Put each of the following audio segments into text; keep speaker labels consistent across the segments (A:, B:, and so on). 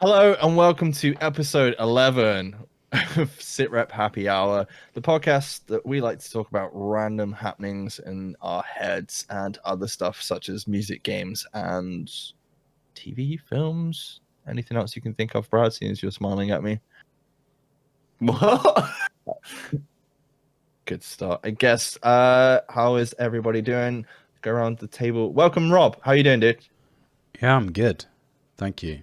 A: Hello and welcome to episode 11 of SITREP Happy Hour, the podcast that we like to talk about random happenings in our heads and other stuff such as music, games, and TV, films. Anything else you can think of, Brad, seeing as you're smiling at me?
B: What?
A: Good start. I guess, how is everybody doing? Go around the table. Welcome, Rob. How you doing, dude?
C: Yeah, I'm good. Thank you.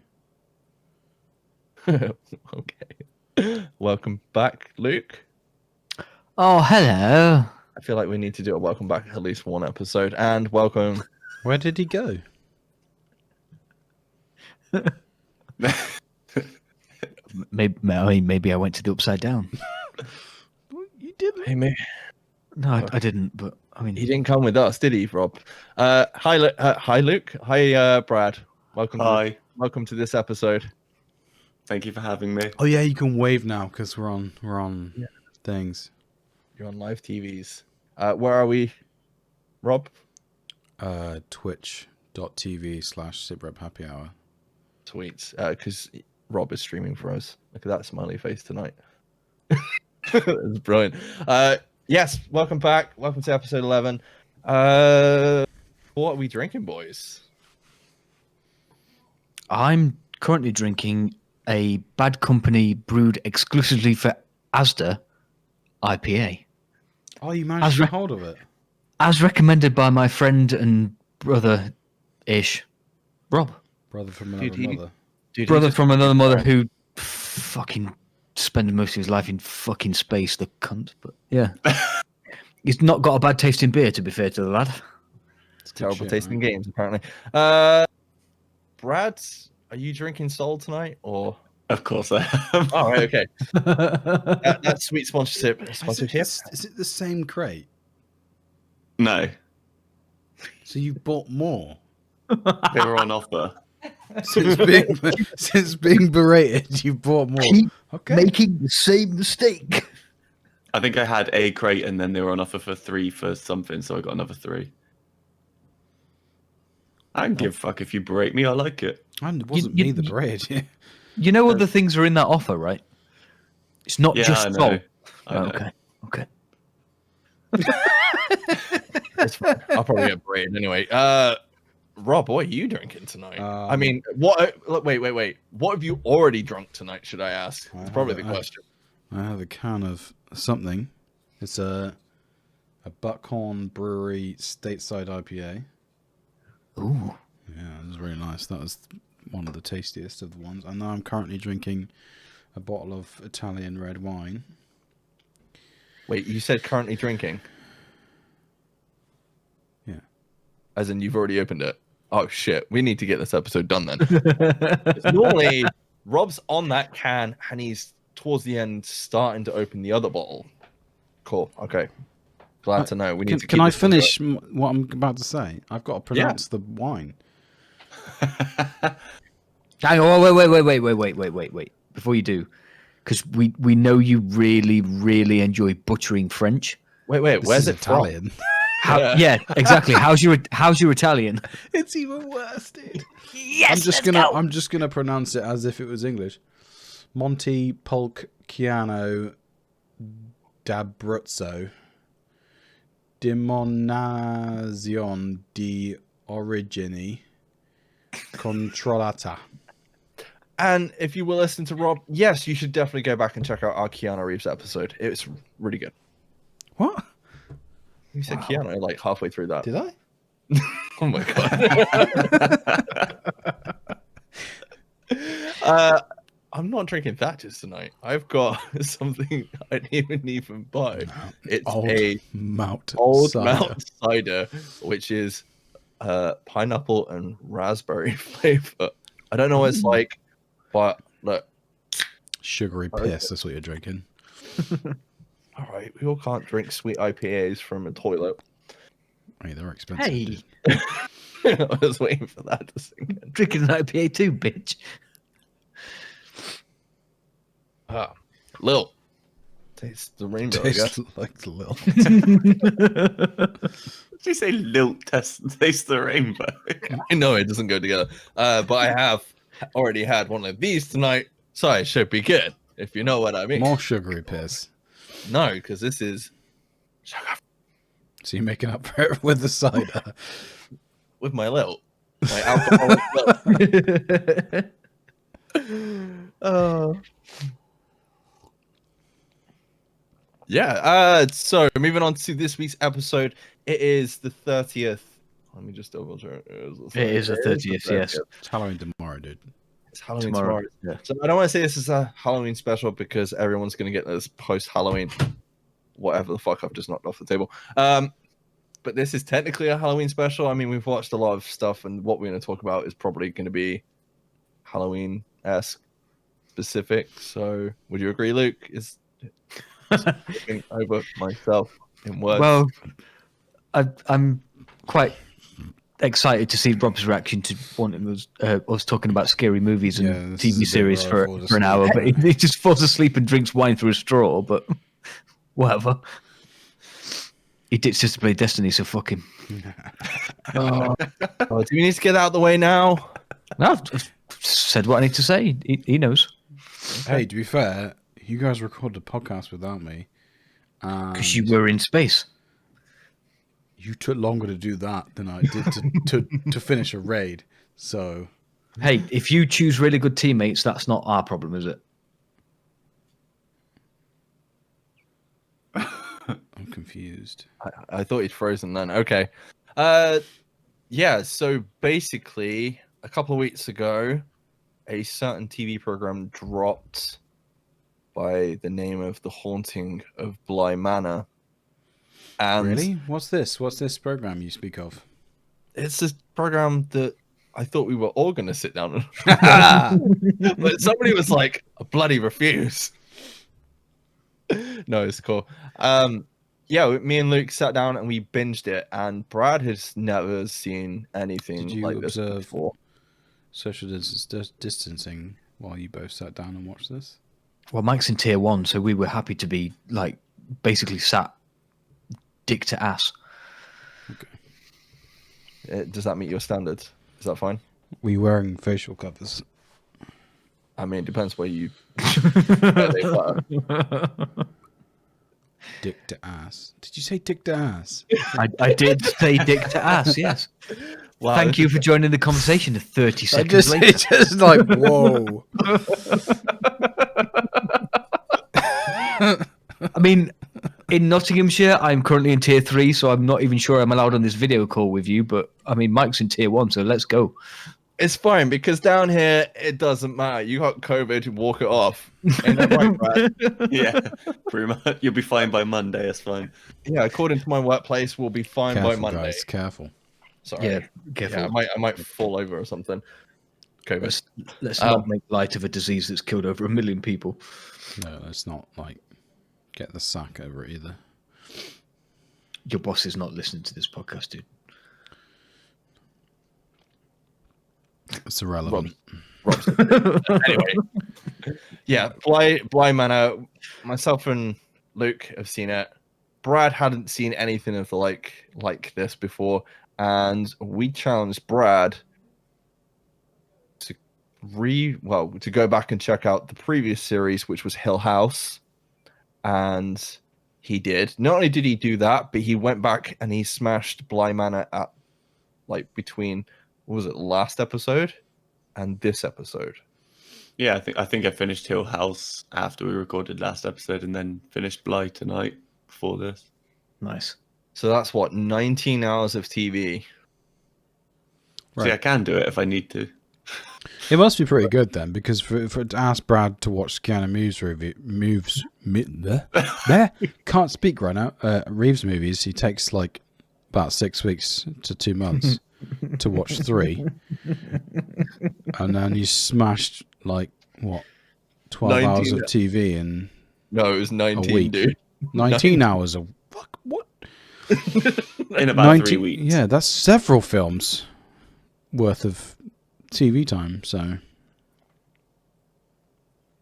A: Okay. Welcome back, Luke.
D: Oh, hello.
A: I feel like we need to do a welcome back at least one episode. And welcome.
C: Where did he go?
D: Maybe I went to the upside down.
C: You didn't.
A: Hey, mate.
D: No, I didn't. But I mean,
A: He didn't come with us, did he, Rob? Hi, Luke. Hi, Brad. Welcome.
B: Hi.
A: Welcome to this episode.
B: Thank you for having me.
C: Oh yeah, you can wave now because we're on things.
A: You're on live TVs. Where are we, Rob?
C: Twitch.tv/SITREP Happy Hour.
A: Tweets. Because Rob is streaming for us. Look at that smiley face tonight. It's brilliant. Yes, welcome back. Welcome to episode 11. What are we drinking, boys?
D: I'm currently drinking a Bad Company brewed exclusively for Asda IPA,
C: Oh, you managed to get hold of it.
D: as recommended by my friend and brother-ish, Rob.
C: Brother from another mother.
A: Dude,
D: Brother from another mother who fucking spending most of his life in fucking space, the cunt. But yeah. He's not got a bad taste in beer, to be fair to the lad.
A: It's terrible
C: shit,
A: tasting
C: right?
A: games, apparently. Brad, are you drinking Soul tonight, or?
B: Of course I am.
A: Oh, right, okay. That's sweet sponsorship.
C: Is it the same crate?
B: No,
C: So you bought more
B: they were on offer.
C: since being berated. You bought more.
D: Keep
C: Okay.
D: making the same mistake.
B: I think I had a crate and then they were on offer for 3 for something, so I got another 3. I don't give a fuck if you berate me, I like it.
C: And it wasn't
D: You-
C: me that berated.
D: You know what the things are in that offer, right? It's not
B: Yeah,
D: just
B: I know.
D: Soul.
B: I know.
D: Okay.
A: It's fine. I'll probably get braided anyway. Rob, what are you drinking tonight? I
C: Um,
A: mean, what? Wait. What have you already drunk tonight? Should I ask?
C: I
A: It's probably the
C: haven't-
A: question.
C: I have a can of something. It's a Buckhorn Brewery Stateside IPA.
D: Ooh.
C: Yeah, it was really nice. That was one of the tastiest of the ones. And now I'm currently drinking a bottle of Italian red wine.
A: Wait, you said currently drinking?
C: Yeah.
A: As in, you've already opened it. Oh shit! We need to get this episode done then. 'Cause normally, Rob's on that can and he's towards the end starting to open the other bottle. Cool. Okay. Glad to know. We need to.
C: Can
A: keep
C: I
A: this one
C: finish what I'm about to say? I've got to pronounce the wine.
D: Hang on, wait. Before you do, because we know you really enjoy butchering French.
A: going. Wait.
C: This
A: Where's
C: is
A: it from?
C: Italian.
D: Yeah, exactly. How's your Italian?
C: It's even worse, dude.
D: Yes,
C: I'm just gonna pronounce it as if it was English. Monte Pulciano d'Abruzzo, Dimonazione di origine controllata.
A: And if you will listen to Rob, yes, you should definitely go back and check out our Keanu Reeves episode. It's really good.
C: What?
A: You said Keanu like halfway through that.
C: Did I?
A: Oh my god. I'm not drinking Thatcher's tonight. I've got something I didn't even buy. It's a
C: malt
A: old
C: cider.
A: malt cider, which is pineapple and raspberry flavor. I don't know what it's like, but look.
C: Sugary piss. That's what you're drinking.
A: All right, we all can't drink sweet IPAs from a toilet.
C: Hey, they're expensive.
D: Hey,
C: dude.
A: I was waiting for that to sink in.
D: drinking an IPA too, bitch.
A: Lil. Taste the rainbow, I guess.
C: Tastes like Lil.
B: Did you say lilt taste the rainbow?
A: I know it doesn't go together. But I have already had one of these tonight, so it should be good, if you know what I mean.
C: More sugary piss.
A: No, because this is
C: So you're making up for it with the cider.
A: with my alcoholic lilt. Yeah. So moving on to this week's episode, it is the 30th. Let me just double check.
D: It is the 30th, yes.
C: It's Halloween tomorrow, dude.
A: It's Halloween tomorrow.
D: Yeah.
A: So I don't want to say this is a Halloween special because everyone's going to get this post-Halloween, whatever the fuck I've just knocked off the table. But this is technically a Halloween special. I mean, we've watched a lot of stuff, and what we're going to talk about is probably going to be Halloween-esque specific. So would you agree, Luke? Is looking over myself in words?
D: Well, I'm quite excited to see Rob's reaction to us talking about scary movies
C: Yeah,
D: and
C: this is a
D: TV
C: bit
D: series
C: where I
D: for
C: fall
D: an hour,
C: asleep.
D: but he just falls asleep and drinks wine through a straw, but whatever. He ditched us to play Destiny, so fuck him.
A: Oh, do we need to get out of the way now?
D: No, I've said what I need to say. He knows.
C: Hey, to be fair, you guys recorded a podcast without me.
D: Because you were in space.
C: You took longer to do that than I did to finish a raid. So
D: Hey, if you choose really good teammates, that's not our problem, is it?
C: I'm confused.
A: I thought he'd frozen then. Okay. Yeah, so basically, a couple of weeks ago, a certain TV program dropped by the name of The Haunting of Bly Manor. And
C: Really? What's this? What's this program you speak of?
A: it's this program that I thought we were all going to sit down and but somebody was like, "I bloody refuse." No, it's cool. Yeah, me and Luke sat down and we binged it, and Brad has never seen anything
C: Did you
A: like this
C: observe
A: before.
C: social distancing while you both sat down and watched this?
D: Well, Mike's in tier 1, so we were happy to be, like, basically sat dick to ass.
A: Does that meet your standards? Is that fine?
C: Were you wearing facial covers?
A: I mean, it depends where you. where they were.
C: Dick to ass. Did you say dick to ass?
D: I did say dick to ass, yes.
A: Wow,
D: Thank
A: this
D: you
A: is-
D: for joining the conversation 30 seconds later.
C: It's just like, whoa.
D: I mean, in Nottinghamshire, I'm currently in tier 3, so I'm not even sure I'm allowed on this video call with you. But I mean, Mike's in tier 1, so let's go.
A: It's fine because down here it doesn't matter. You got COVID, walk it off. Ain't that right, Brad?
B: Yeah, pretty much. You'll be fine by Monday. That's fine.
A: Yeah, according to my workplace, we'll be fine by
C: Careful,
A: Monday.
C: guys. Careful.
A: Sorry.
D: Yeah, careful.
A: Yeah, I might fall over or something. COVID.
D: Let's not make light of a disease that's killed over 1 million people.
C: No, let's not like get the sack over it either.
D: Your boss is not listening to this podcast, dude.
C: It's irrelevant.
A: Anyway, yeah, Bly Manor. Myself and Luke have seen it. Brad hadn't seen anything of the like this before, and we challenged Brad to to go back and check out the previous series, which was Hill House, and he did. Not only did he do that, but he went back and he smashed Bly Manor at between. What was it, last episode and this episode?
B: Yeah, I think I finished Hill House after we recorded last episode, and then finished Bly tonight before this.
D: Nice.
A: So that's what, 19 hours of TV.
C: Right.
B: See, I can do it if I need to.
C: It must be pretty good then, because for to ask Brad to watch Keanu can't speak right now. Reeves movies, he takes like about 6 weeks to 2 months to watch 3, and then you smashed like what 12 hours of TV in
A: No, it was
C: a
A: 19,
C: week.
A: dude.
C: 19 hours of fuck what?
B: In about 3 weeks.
C: Yeah, that's several films worth of TV time. So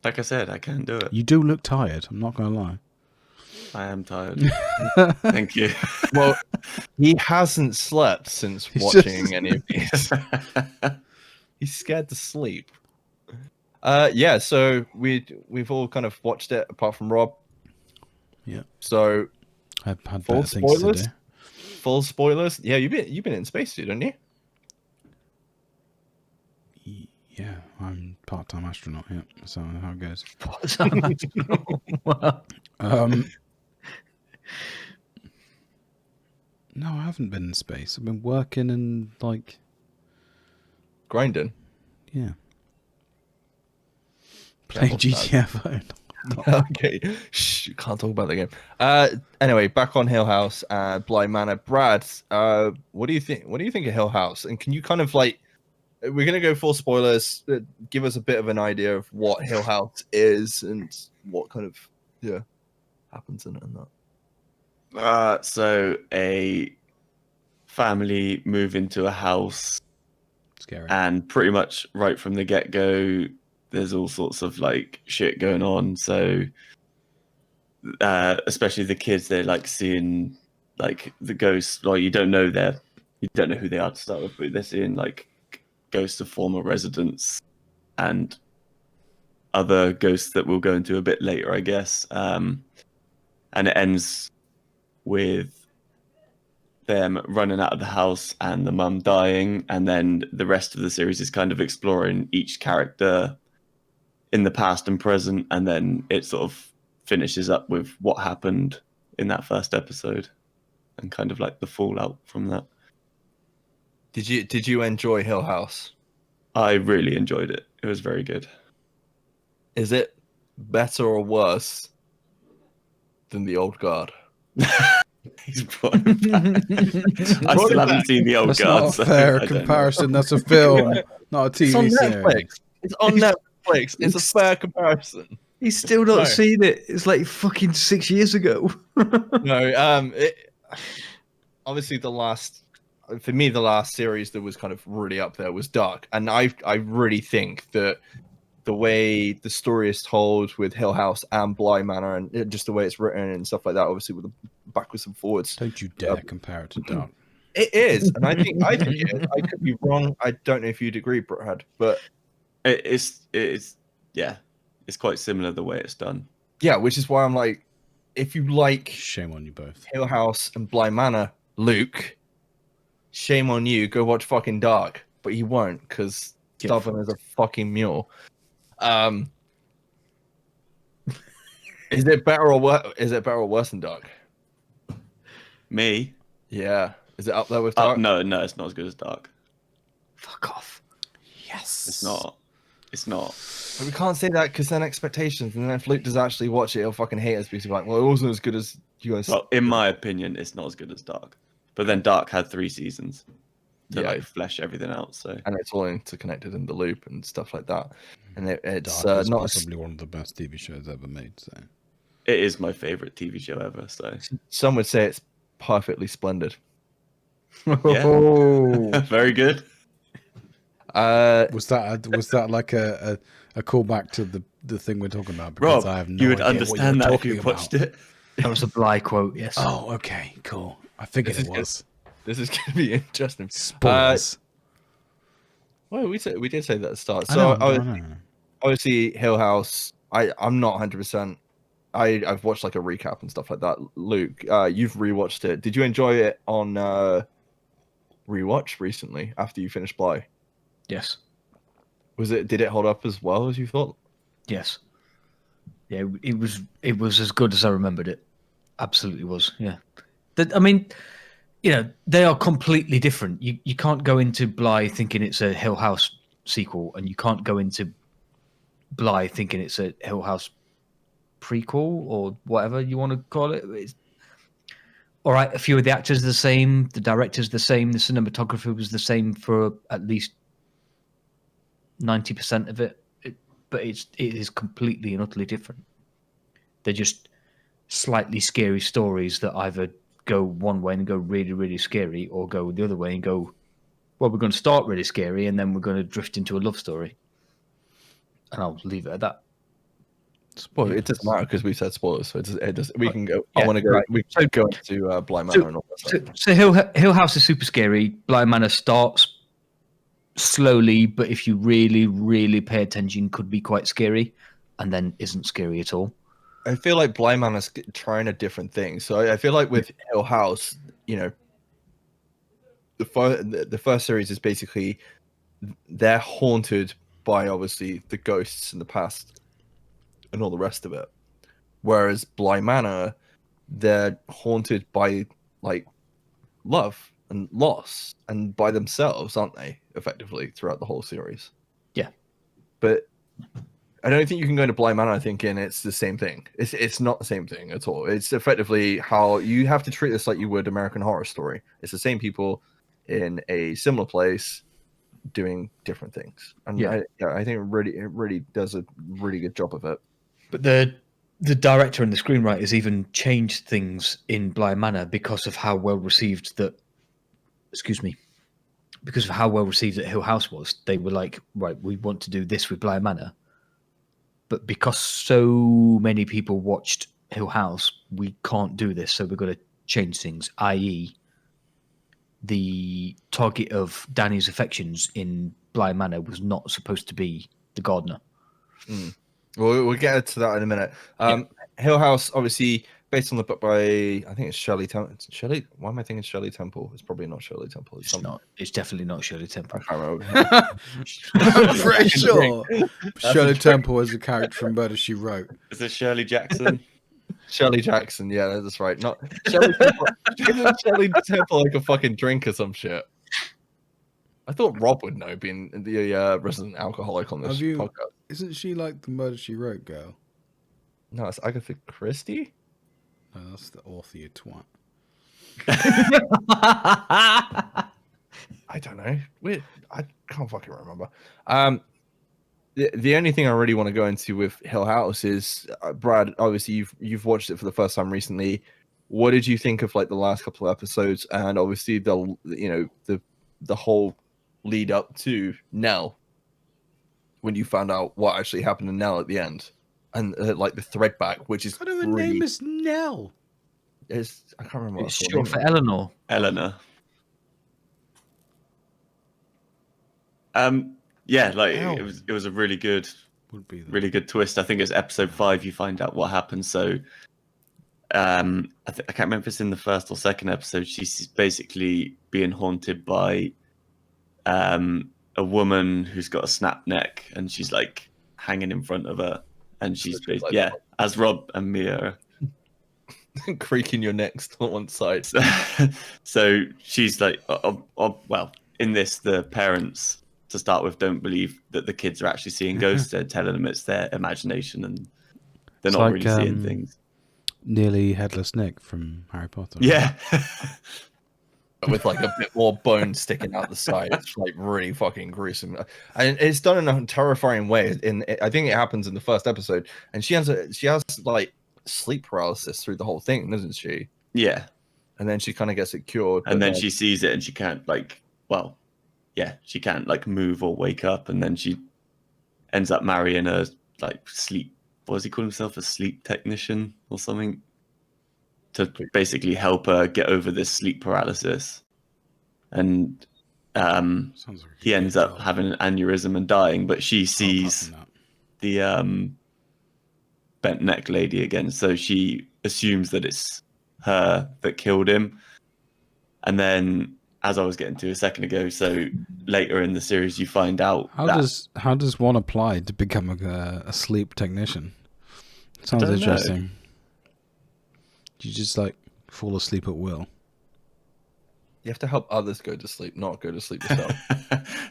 B: Like I said, I can do it.
C: you do look tired. I'm not gonna lie.
B: I am tired. Thank you.
A: Well, he hasn't slept since
C: He's
A: watching any of these. He's scared to sleep. Yeah, so we've all kind of watched it apart from Rob.
C: Yeah.
A: So
C: I've had
A: full
C: better things to
A: spoilers.
C: do.
A: Full spoilers. Yeah, you've been in space, dude, haven't you?
C: Yeah, I'm part-time astronaut. Yeah, so how it goes.
D: Wow.
C: No, I haven't been in space. I've been working and like,
A: Grinding.
C: yeah, playing
A: what's that?
C: GTA phone.
A: Okay, shh, can't talk about the game. Anyway, back on Hill House, Bly Manor. Brad, what do you think? What do you think of Hill House? And can you kind of like, we're gonna go full spoilers. Give us a bit of an idea of what Hill House is and what kind of happens in it and that.
B: So a family move into a house,
C: Scary.
B: and pretty much right from the get-go, there's all sorts of like shit going on. So especially the kids, they're like seeing like the ghosts. Like you don't know who they are to start with, but they're seeing like ghosts of former residents and other ghosts that we'll go into a bit later, I guess. And it ends with them running out of the house and the mum dying, and then the rest of the series is kind of exploring each character in the past and present, and then it sort of finishes up with what happened in that first episode and kind of like the fallout from that.
A: Did you enjoy Hill House?
B: I really enjoyed it. It was very good.
A: Is it better or worse than the old guard?
B: He's brought it back. I still haven't seen the old
C: That's
B: guard.
C: not a
B: so
C: fair
B: I don't know.
C: comparison. That's a film, not a
A: It's on
C: TV series.
A: Netflix. It's on Netflix. It's a fair comparison.
D: He's still not
A: No.
D: seen it. It's like fucking 6 years ago.
A: No, obviously the last series that was kind of really up there was Dark, and I really think that the way the story is told with Hill House and Bly Manor, and just the way it's written and stuff like that, obviously with the backwards and forwards,
C: Don't you dare compare it to Dark.
A: it is, and I think it is. I could be wrong. I don't know if you'd agree, Brad, but
B: It's quite similar the way it's done.
A: yeah, which is why I'm like, if you like
C: Shame on you both.
A: Hill House and Bly Manor, Luke, shame on you. Go watch fucking Dark, but you won't because stubborn as a fucking mule. Is it better or worse? Is it better or worse than Dark?
B: Me?
A: Yeah. Is it up there with Dark?
B: No, it's not as good as Dark.
D: Fuck off.
C: Yes.
B: It's not. It's not.
A: But we can't say that because then expectations, and then if Luke does actually watch it, he'll fucking hate us because he's like, well, it wasn't as good as you guys.
B: Well, in my opinion, it's not as good as Dark. But then Dark had 3 seasons to
A: Yeah.
B: like flesh everything out. So
A: And it's all interconnected in the loop and stuff like that. And it's
C: Dark is
A: not as,
C: possibly one of the best TV shows ever made. So
B: it is my favorite TV show ever. So
A: some would say it's perfectly splendid.
B: yeah, very good.
C: was that like a callback to the thing we're talking about? Because
B: Rob,
C: I have no
B: you would
C: idea
B: understand
C: what
B: that
C: you're
B: if you
C: talking
B: watched
C: about.
B: it.
D: That was a Bly quote, yes.
C: Oh, okay, cool. I figured
A: This
C: it
A: is
C: was.
A: This is going to be interesting.
C: Spoilers.
A: Well, we did say that at the start.
C: I
A: So
C: know.
A: obviously Hill House. I'm not 100%. I've watched like a recap and stuff like that. Luke, you've rewatched it. Did you enjoy it on rewatch recently after you finished Bly?
D: Yes.
A: Did it hold up as well as you thought?
D: Yes. Yeah, it was as good as I remembered it. Absolutely was. Yeah. I mean, you know, they are completely different. You can't go into Bly thinking it's a Hill House sequel, and you can't go into Bly thinking it's a Hill House prequel or whatever you want to call it. All right, a few of the actors are the same, the director's the same, the cinematography was the same for at least 90% of it, but it is completely and utterly different. They're just slightly scary stories that either go one way and go really, really scary, or go the other way and go, well, we're going to start really scary and then we're going to drift into a love story. And I'll leave it at that.
A: Well, it doesn't matter because we said spoilers, so it does. We can go.
D: Yeah,
A: I want to go.
D: right.
A: We can go into Bly Manor and all that stuff.
D: So Hill House is super scary. Bly Manor starts slowly, but if you really, really pay attention, could be quite scary, and then isn't scary at all.
A: I feel like Bly Manor's trying a different thing. So I feel like with Hill House, you know, the first series is basically they're haunted by obviously the ghosts in the past and all the rest of it. Whereas Bly Manor, they're haunted by like love and loss and by themselves, aren't they? Effectively throughout the whole series.
D: Yeah.
A: But I don't think you can go into Bly Manor thinking it's the same thing. It's not the same thing at all. It's effectively how you have to treat this like you would American Horror Story. It's the same people in a similar place doing different things. And
D: Yeah.
A: I think it really does a really good job of it.
D: But the director and the screenwriters even changed things in Bly Manor because of how well received that. Excuse me. Because of how well received that Hill House was, they were like, right, we want to do this with Bly Manor. But because so many people watched Hill House, we can't do this. So we've got to change things, i.e., the target of Danny's affections in Bly Manor was not supposed to be the gardener.
A: We'll get to that in a minute. Hill House, obviously, based on the book by, I think it's Shirley Temple. Shirley? Why am I thinking Shirley Temple? It's probably not Shirley Temple.
D: It's not. It's definitely not Shirley Temple.
A: I can't remember.
C: I'm pretty sure Shirley Temple was a character from Murder, She Wrote.
B: Is it Shirley Jackson?
A: Shirley Jackson, yeah, that's right. Not Shirley Temple. Isn't Shirley Temple like a fucking drink or some shit? I thought Rob would know, being the resident alcoholic on this podcast.
C: Isn't she like the Murder, She Wrote girl?
A: No, it's Agatha Christie.
C: No, that's the author, you twat.
A: I don't know. I can't fucking remember. The only thing I really want to go into with Hill House is Brad. Obviously, you've watched it for the first time recently. What did you think of like the last couple of episodes, and obviously the whole lead up to Nell, when you found out what actually happened to Nell at the end, and like the thread back, which is
C: What kind of a name is Nell?
A: I can't remember. What
D: It's
A: it's
D: short for Eleanor.
B: Eleanor. Yeah, like it was a really good twist. I think it's episode 5 you find out what happened. So I can't remember if it's in the first or second episode. She's basically being haunted by a woman who's got a snap neck, and she's like hanging in front of her, and she's as Rob and Mia are
A: creaking your necks on one side.
B: So she's like, well, in this, the parents to start with don't believe that the kids are actually seeing ghosts. They're telling them it's their imagination, and they're not really seeing things.
C: Nearly Headless Nick from Harry Potter.
B: Yeah.
A: With like a bit more bone sticking out the side. It's like really fucking gruesome, and it's done in a terrifying way. I think it happens in the first episode, and she has like sleep paralysis through the whole thing, doesn't she?
B: Yeah.
A: And then she kind of gets it cured,
B: and then she sees it, and she can't she can't like move or wake up, and then she ends up marrying a like sleep. What does he call himself? A sleep technician or something? To basically help her get over this sleep paralysis, and he ends up having an aneurysm and dying. But she sees the bent neck lady again, so she assumes that it's her that killed him. And then, as I was getting to a second ago, so later in the series, you find out
C: how does one apply to become a sleep technician? Sounds interesting. You just like fall asleep at will.
A: You have to help others go to sleep, not go to sleep yourself.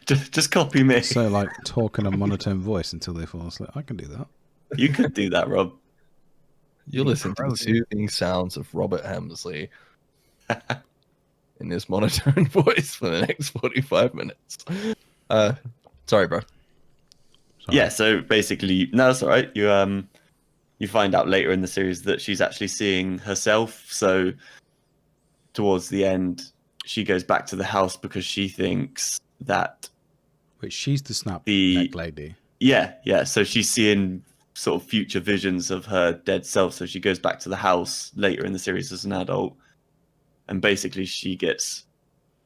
B: just copy me.
C: So like talk in a monotone voice until they fall asleep. I can do that.
B: You could do that, Rob.
A: You'll listen to the soothing sounds of Robert Hemsley in this monotone voice for the next 45 minutes. Sorry, bro.
C: Sorry.
B: Yeah, so basically, no, that's all right. You find out later in the series that she's actually seeing herself. So towards the end, she goes back to the house because she thinks that...
C: Wait, she's the snap neck lady?
B: Yeah. So she's seeing sort of future visions of her dead self. So she goes back to the house later in the series as an adult. And basically she gets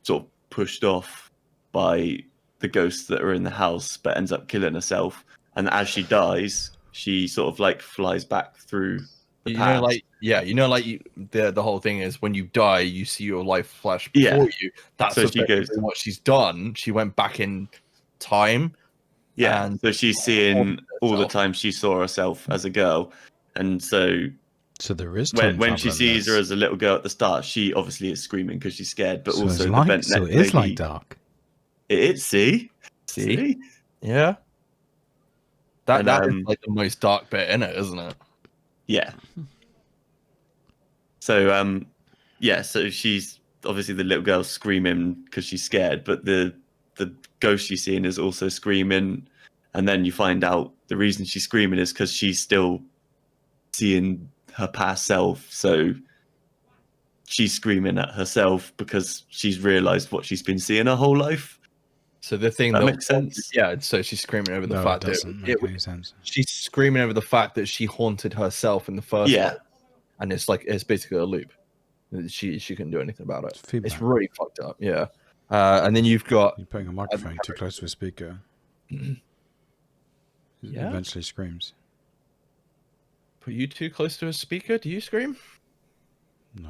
B: sort of pushed off by the ghosts that are in the house, but ends up killing herself. And as she dies, she sort of like flies back through the past.
A: The whole thing is when you die, you see your life flash
B: Yeah.
A: before you. That's
B: So she goes-
A: what she's done. She went back in time.
B: Yeah,
A: And
B: so she's seeing all the
A: herself.
B: time she saw herself as a girl, and so
C: there is time
B: when she
C: travel in
B: sees her
C: this.
B: as a little girl at the start, she obviously is screaming because she's scared. But
C: So
B: also
C: it's
B: the
C: light,
B: bent
C: so
B: neck
C: it is
B: lady,
C: like dark.
B: see,
A: Yeah. That is
B: And,
A: like the most dark bit in it, isn't it?
B: yeah. So so she's obviously the little girl screaming because she's scared, but the ghost she's seeing is also screaming, and then you find out the reason she's screaming is because she's still seeing her past self. So she's screaming at herself because she's realized what she's been seeing her whole life.
A: So the thing
B: That makes sense.
A: Yeah, so she's screaming over the
C: No,
A: fact
C: it doesn't make any sense.
A: she's screaming over the fact that she haunted herself in the first
B: Yeah.
A: place. And it's basically a loop. She couldn't do anything about it.
C: It's feedback.
A: It's really fucked up. Yeah. And then you've got
C: You're putting a microphone too close to a speaker. It
A: Yeah?
C: eventually screams.
A: put you too close to a speaker. Do you scream?
C: No.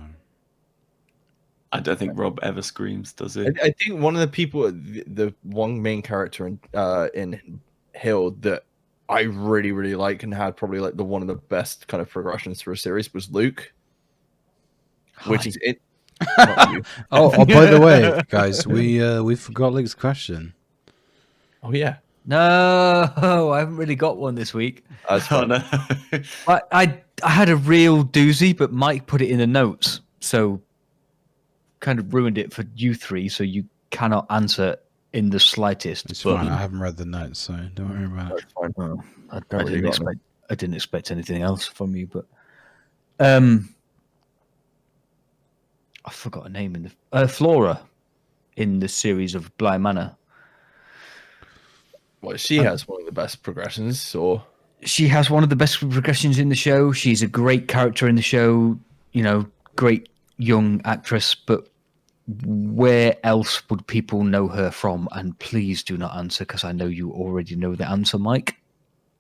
B: I don't think Rob ever screams, does he?
A: I think one of the people, the one main character in Hill that I really, really like and had probably like one of the best kind of progressions through a series was Luke, which is it. Not you.
C: Oh, by the way, guys, we forgot Luke's question.
A: Oh yeah,
D: No, I haven't really got one this week.
A: that's
B: Oh
A: fine.
B: no.
D: I had a real doozy, but Mike put it in the notes, so kind of ruined it for you three. So you cannot answer in the slightest.
C: It's
A: But-
C: fine. I haven't read the notes, so don't worry about it.
A: That's fine.
D: Well, I
A: Don't really got
D: didn't expect anything else from you, but I forgot her name in the Flora in the series of Bly Manor.
A: Well, she has one of the best progressions. Or
D: She has one of the best progressions in the show. She's a great character in the show. You know, great young actress. But where else would people know her from? And please do not answer because I know you already know the answer, Mike.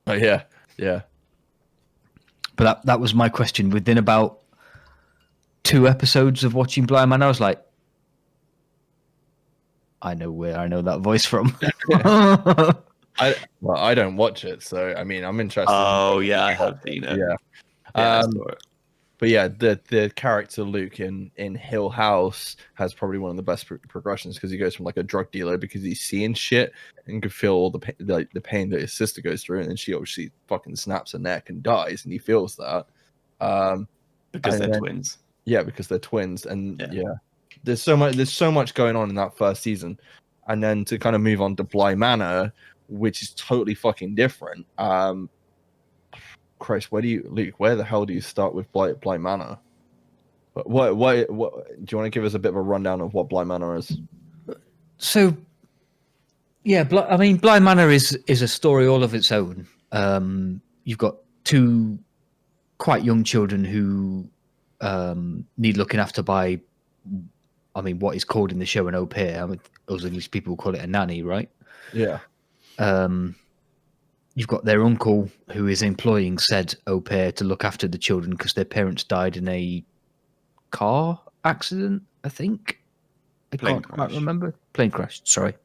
A: oh yeah, yeah.
D: But that was my question. Within about 2 episodes of watching Bly Manor, I was like, I know where I know that voice from.
A: I don't watch it, so I mean, I'm interested.
B: Oh yeah, I have seen it.
A: Yeah.
B: I saw it.
A: But yeah, the character Luke in Hill House has probably one of the best progressions because he goes from like a drug dealer because he's seeing shit and can feel all the pain that his sister goes through, and then she obviously fucking snaps her neck and dies, and he feels that.
B: Because
A: and
B: they're
A: then-
B: twins.
A: Yeah, because they're twins, and
B: Yeah.
A: there's so much going on in that first season, and then to kind of move on to Bly Manor, which is totally fucking different. Christ, where the hell do you start with Bly Manor? But what do you want to give us a bit of a rundown of what Bly Manor is?
D: So, yeah, Bly Manor is a story all of its own. You've got 2 quite young children who need looking after by, what is called in the show an au pair. Us English people call it a nanny, right?
A: Yeah,
D: You've got their uncle who is employing said au pair to look after the children because their parents died in a car accident, I think. I
B: Plane
D: can't quite
B: crash.
D: remember. Plane crash, sorry.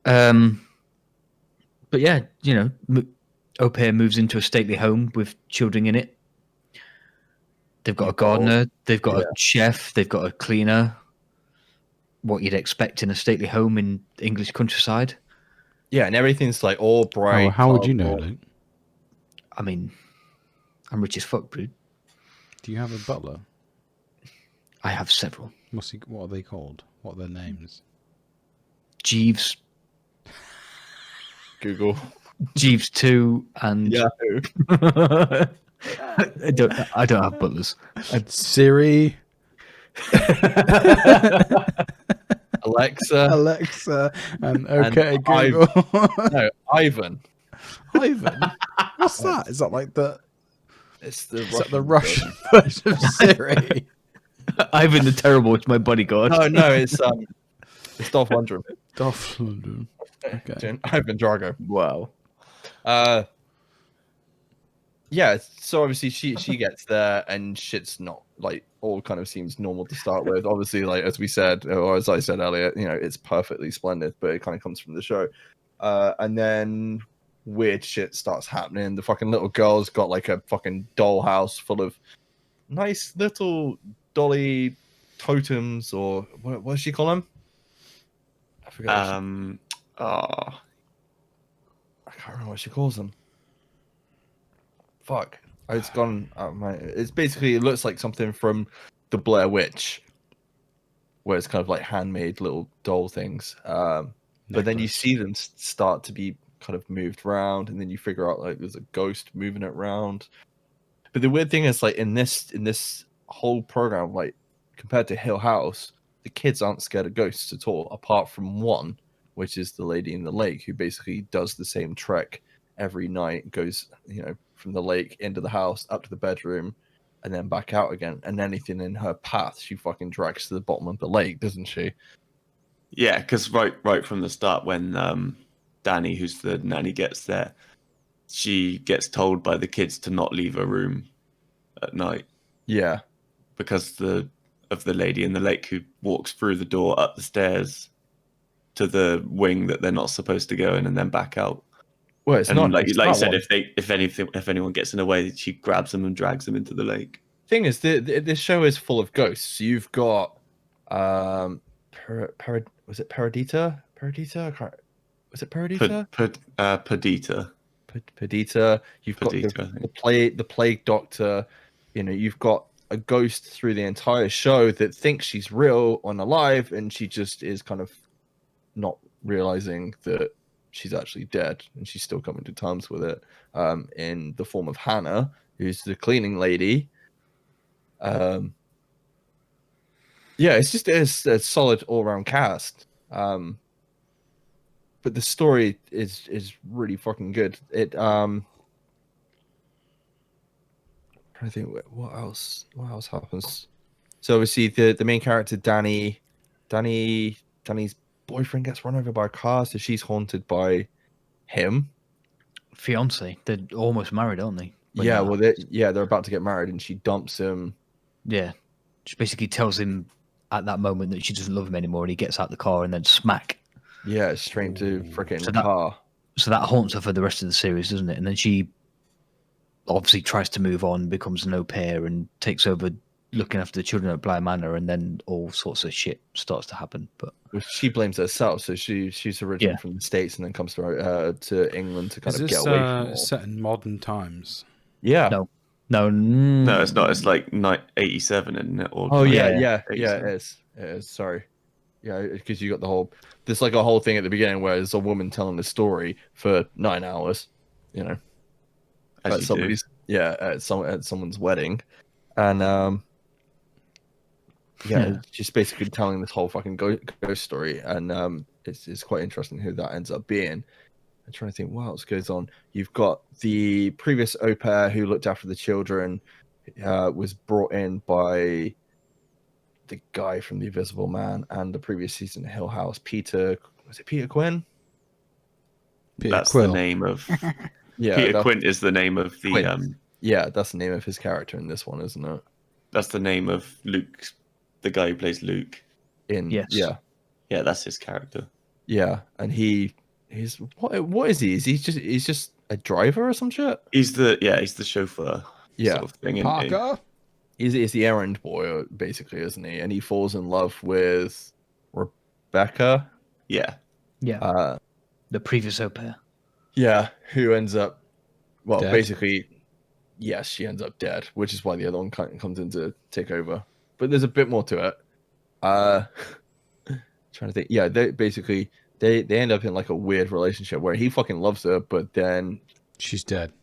D: But yeah, au pair moves into a stately home with children in it. They've got a gardener, they've got a chef, they've got a cleaner. What you'd expect in a stately home in English countryside.
A: yeah, and everything's like all bright.
C: How would you know,
A: colourful.
C: Luke?
D: I mean, I'm rich as fuck, dude.
C: Do you have a butler?
D: I have several.
C: What are they called? What are their names?
D: Jeeves,
A: Google.
D: Jeeves 2, and
A: Yahoo.
D: I don't have butlers.
C: Siri,
A: Alexa.
C: Alexa, and okay,
A: And
C: Google.
A: No, Ivan.
C: Ivan. What's that? Is that like the?
A: It's the
C: Is that the Russian version of Siri?
D: Ivan the Terrible is my bodyguard.
A: No, it's Dolph Lundgren.
C: Dolph Lundgren. Okay.
A: Ivan Drago.
D: Wow.
A: Yeah, so obviously she gets there and shit's not like all kind of seems normal to start with. Obviously, like as we said, or as I said earlier, it's perfectly splendid, but it kind of comes from the show. And then weird shit starts happening. The fucking little girl's got like a fucking dollhouse full of nice little dolly totems, or what does she call them? I forget.
B: Oh,
A: I can't remember what she calls them. Fuck. It's gone out of my. It's basically, it looks like something from the Blair Witch, where it's kind of like handmade little doll things. But then you
C: Necklace.
A: see them start to be kind of moved around, and then you figure out like there's a ghost moving it around. But the weird thing is, like in this whole program, like compared to Hill House, the kids aren't scared of ghosts at all, apart from one, which is the lady in the lake, who basically does the same trek every night, goes from the lake into the house, up to the bedroom, and then back out again. And anything in her path, she fucking drags to the bottom of the lake, doesn't she?
B: yeah, because right from the start, when Danny, who's the nanny, gets there, she gets told by the kids to not leave her room at night
A: Yeah.
B: because of the lady in the lake who walks through the door up the stairs to the wing that they're not supposed to go in and then back out.
A: Well, it's
B: And
A: not
B: like
A: it's
B: you
A: not
B: said,
A: one.
B: if anyone gets in the way, she grabs them and drags them into the lake.
A: Thing is, this show is full of ghosts. You've got was it Paradita? Paradita? Was it Paradita?
B: Perdita.
A: Perdita. You've got
B: Perdita, I think.
A: the plague doctor. You've got a ghost through the entire show that thinks she's real and alive, and she just is kind of not realizing that she's actually dead, and she's still coming to terms with it. In the form of Hannah, who's the cleaning lady. Yeah, it's a solid all around cast. But the story is really fucking good. I think what else happens. So obviously the main character Danny's boyfriend gets run over by a car, so she's haunted by him.
D: Fiance. They're almost married, aren't they? When
A: Yeah,
D: that
A: well,
D: happens.
A: they're about to get married, and she dumps him.
D: Yeah. She basically tells him at that moment that she doesn't love him anymore, and he gets out the car and then smack.
A: Yeah, straight into freaking
D: So that-
A: car.
D: So that haunts her for the rest of the series, doesn't it? And then she obviously tries to move on, becomes an au pair, and takes over looking after the children at Bly Manor, and then all sorts of shit starts to happen. But
A: Well, she blames herself, so she's originally
D: Yeah.
A: from the States and then comes to England to kind
C: Is
A: of
C: this
A: get away from all.
C: set in modern times?
A: Yeah.
D: No.
B: No, it's not. It's like 87, isn't it? Or
A: Oh yeah,
B: 87.
A: it is. It is. Sorry. Yeah, because you got there's like a whole thing at the beginning where there's a woman telling the story for 9 hours,
B: As
A: at
B: you do.
A: somebody's at someone's wedding, and
D: Yeah.
A: just basically telling this whole fucking ghost story, and it's quite interesting who that ends up being. I'm trying to think what else goes on. You've got the previous au pair who looked after the children, was brought in by the guy from The Invisible Man and the previous season of Hill House. Was it Peter Quinn?
B: That's
C: Quill.
B: the name of
A: Yeah,
B: Peter Quint is the name of the
A: Quint. Yeah, that's the name of his character in this one, isn't it?
B: that's the name of Luke, the guy who plays Luke.
D: Yes.
B: Yeah, that's his character.
A: Yeah, and he's what is he? He's just a driver or some shit?
B: He's the chauffeur.
A: Yeah.
B: Sort of thing.
C: Parker?
A: He's the errand boy, basically, isn't he? And he falls in love with Rebecca.
B: Yeah.
D: Yeah. The previous au pair.
A: Yeah, who ends up, well,
C: Dead?
A: basically, yes, she ends up dead, which is why the other one comes in to take over. But there's a bit more to it. Trying to think. Yeah, they end up in like a weird relationship where he fucking loves her, but then,
C: She's dead.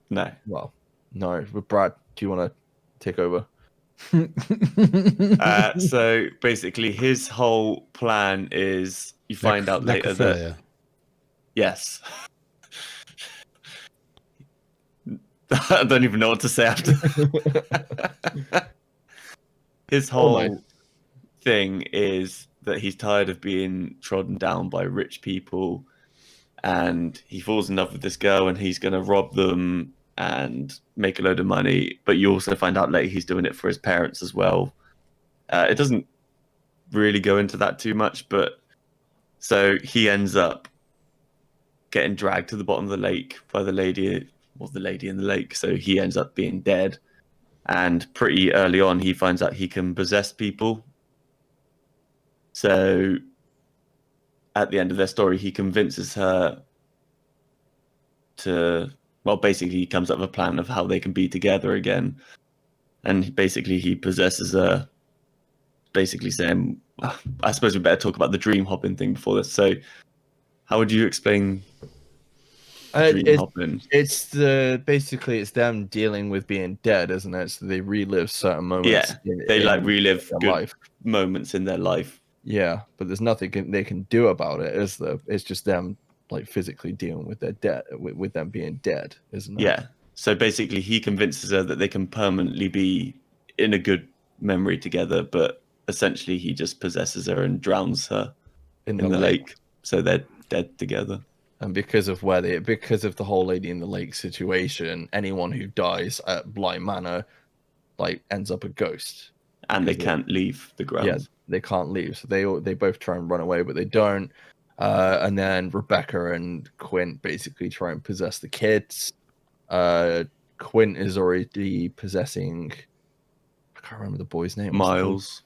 B: No.
A: well, no. With Brad, do you want to take over?
B: So basically, his whole plan is you find out later that
C: Necrophilia.
B: yes. I don't even know what to say after. His whole thing is that he's tired of being trodden down by rich people, and he falls in love with this girl, and he's going to rob them and make a load of money. But you also find out later he's doing it for his parents as well. It doesn't really go into that too much, but so he ends up getting dragged to the bottom of the lake by the lady in the lake. So he ends up being dead. And pretty early on, he finds out he can possess people. So at the end of their story, he convinces her to, well, basically he comes up with a plan of how they can be together again. And basically he possesses her, basically saying, I suppose we better talk about the dream hopping thing before this. So how would you explain dream hopping?
A: It's basically it's them dealing with being dead, isn't it? So they relive certain moments.
B: Yeah, they relive good
A: life.
B: moments in their life.
A: Yeah, but there's nothing they can do about it, is there? It's just them like physically dealing with their dead, with them being dead, isn't it?
B: Yeah. So basically, he convinces her that they can permanently be in a good memory together, but essentially he just possesses her and drowns her in the lake. So they're dead together.
A: And because of the whole lady in the lake situation, anyone who dies at Bly Manor like ends up a ghost.
B: And they can't leave the grounds.
A: Yeah, they can't leave. So they both try and run away, but they don't. And then Rebecca and Quint basically try and possess the kids. Quint is already possessing, I can't remember the boy's name.
B: Miles,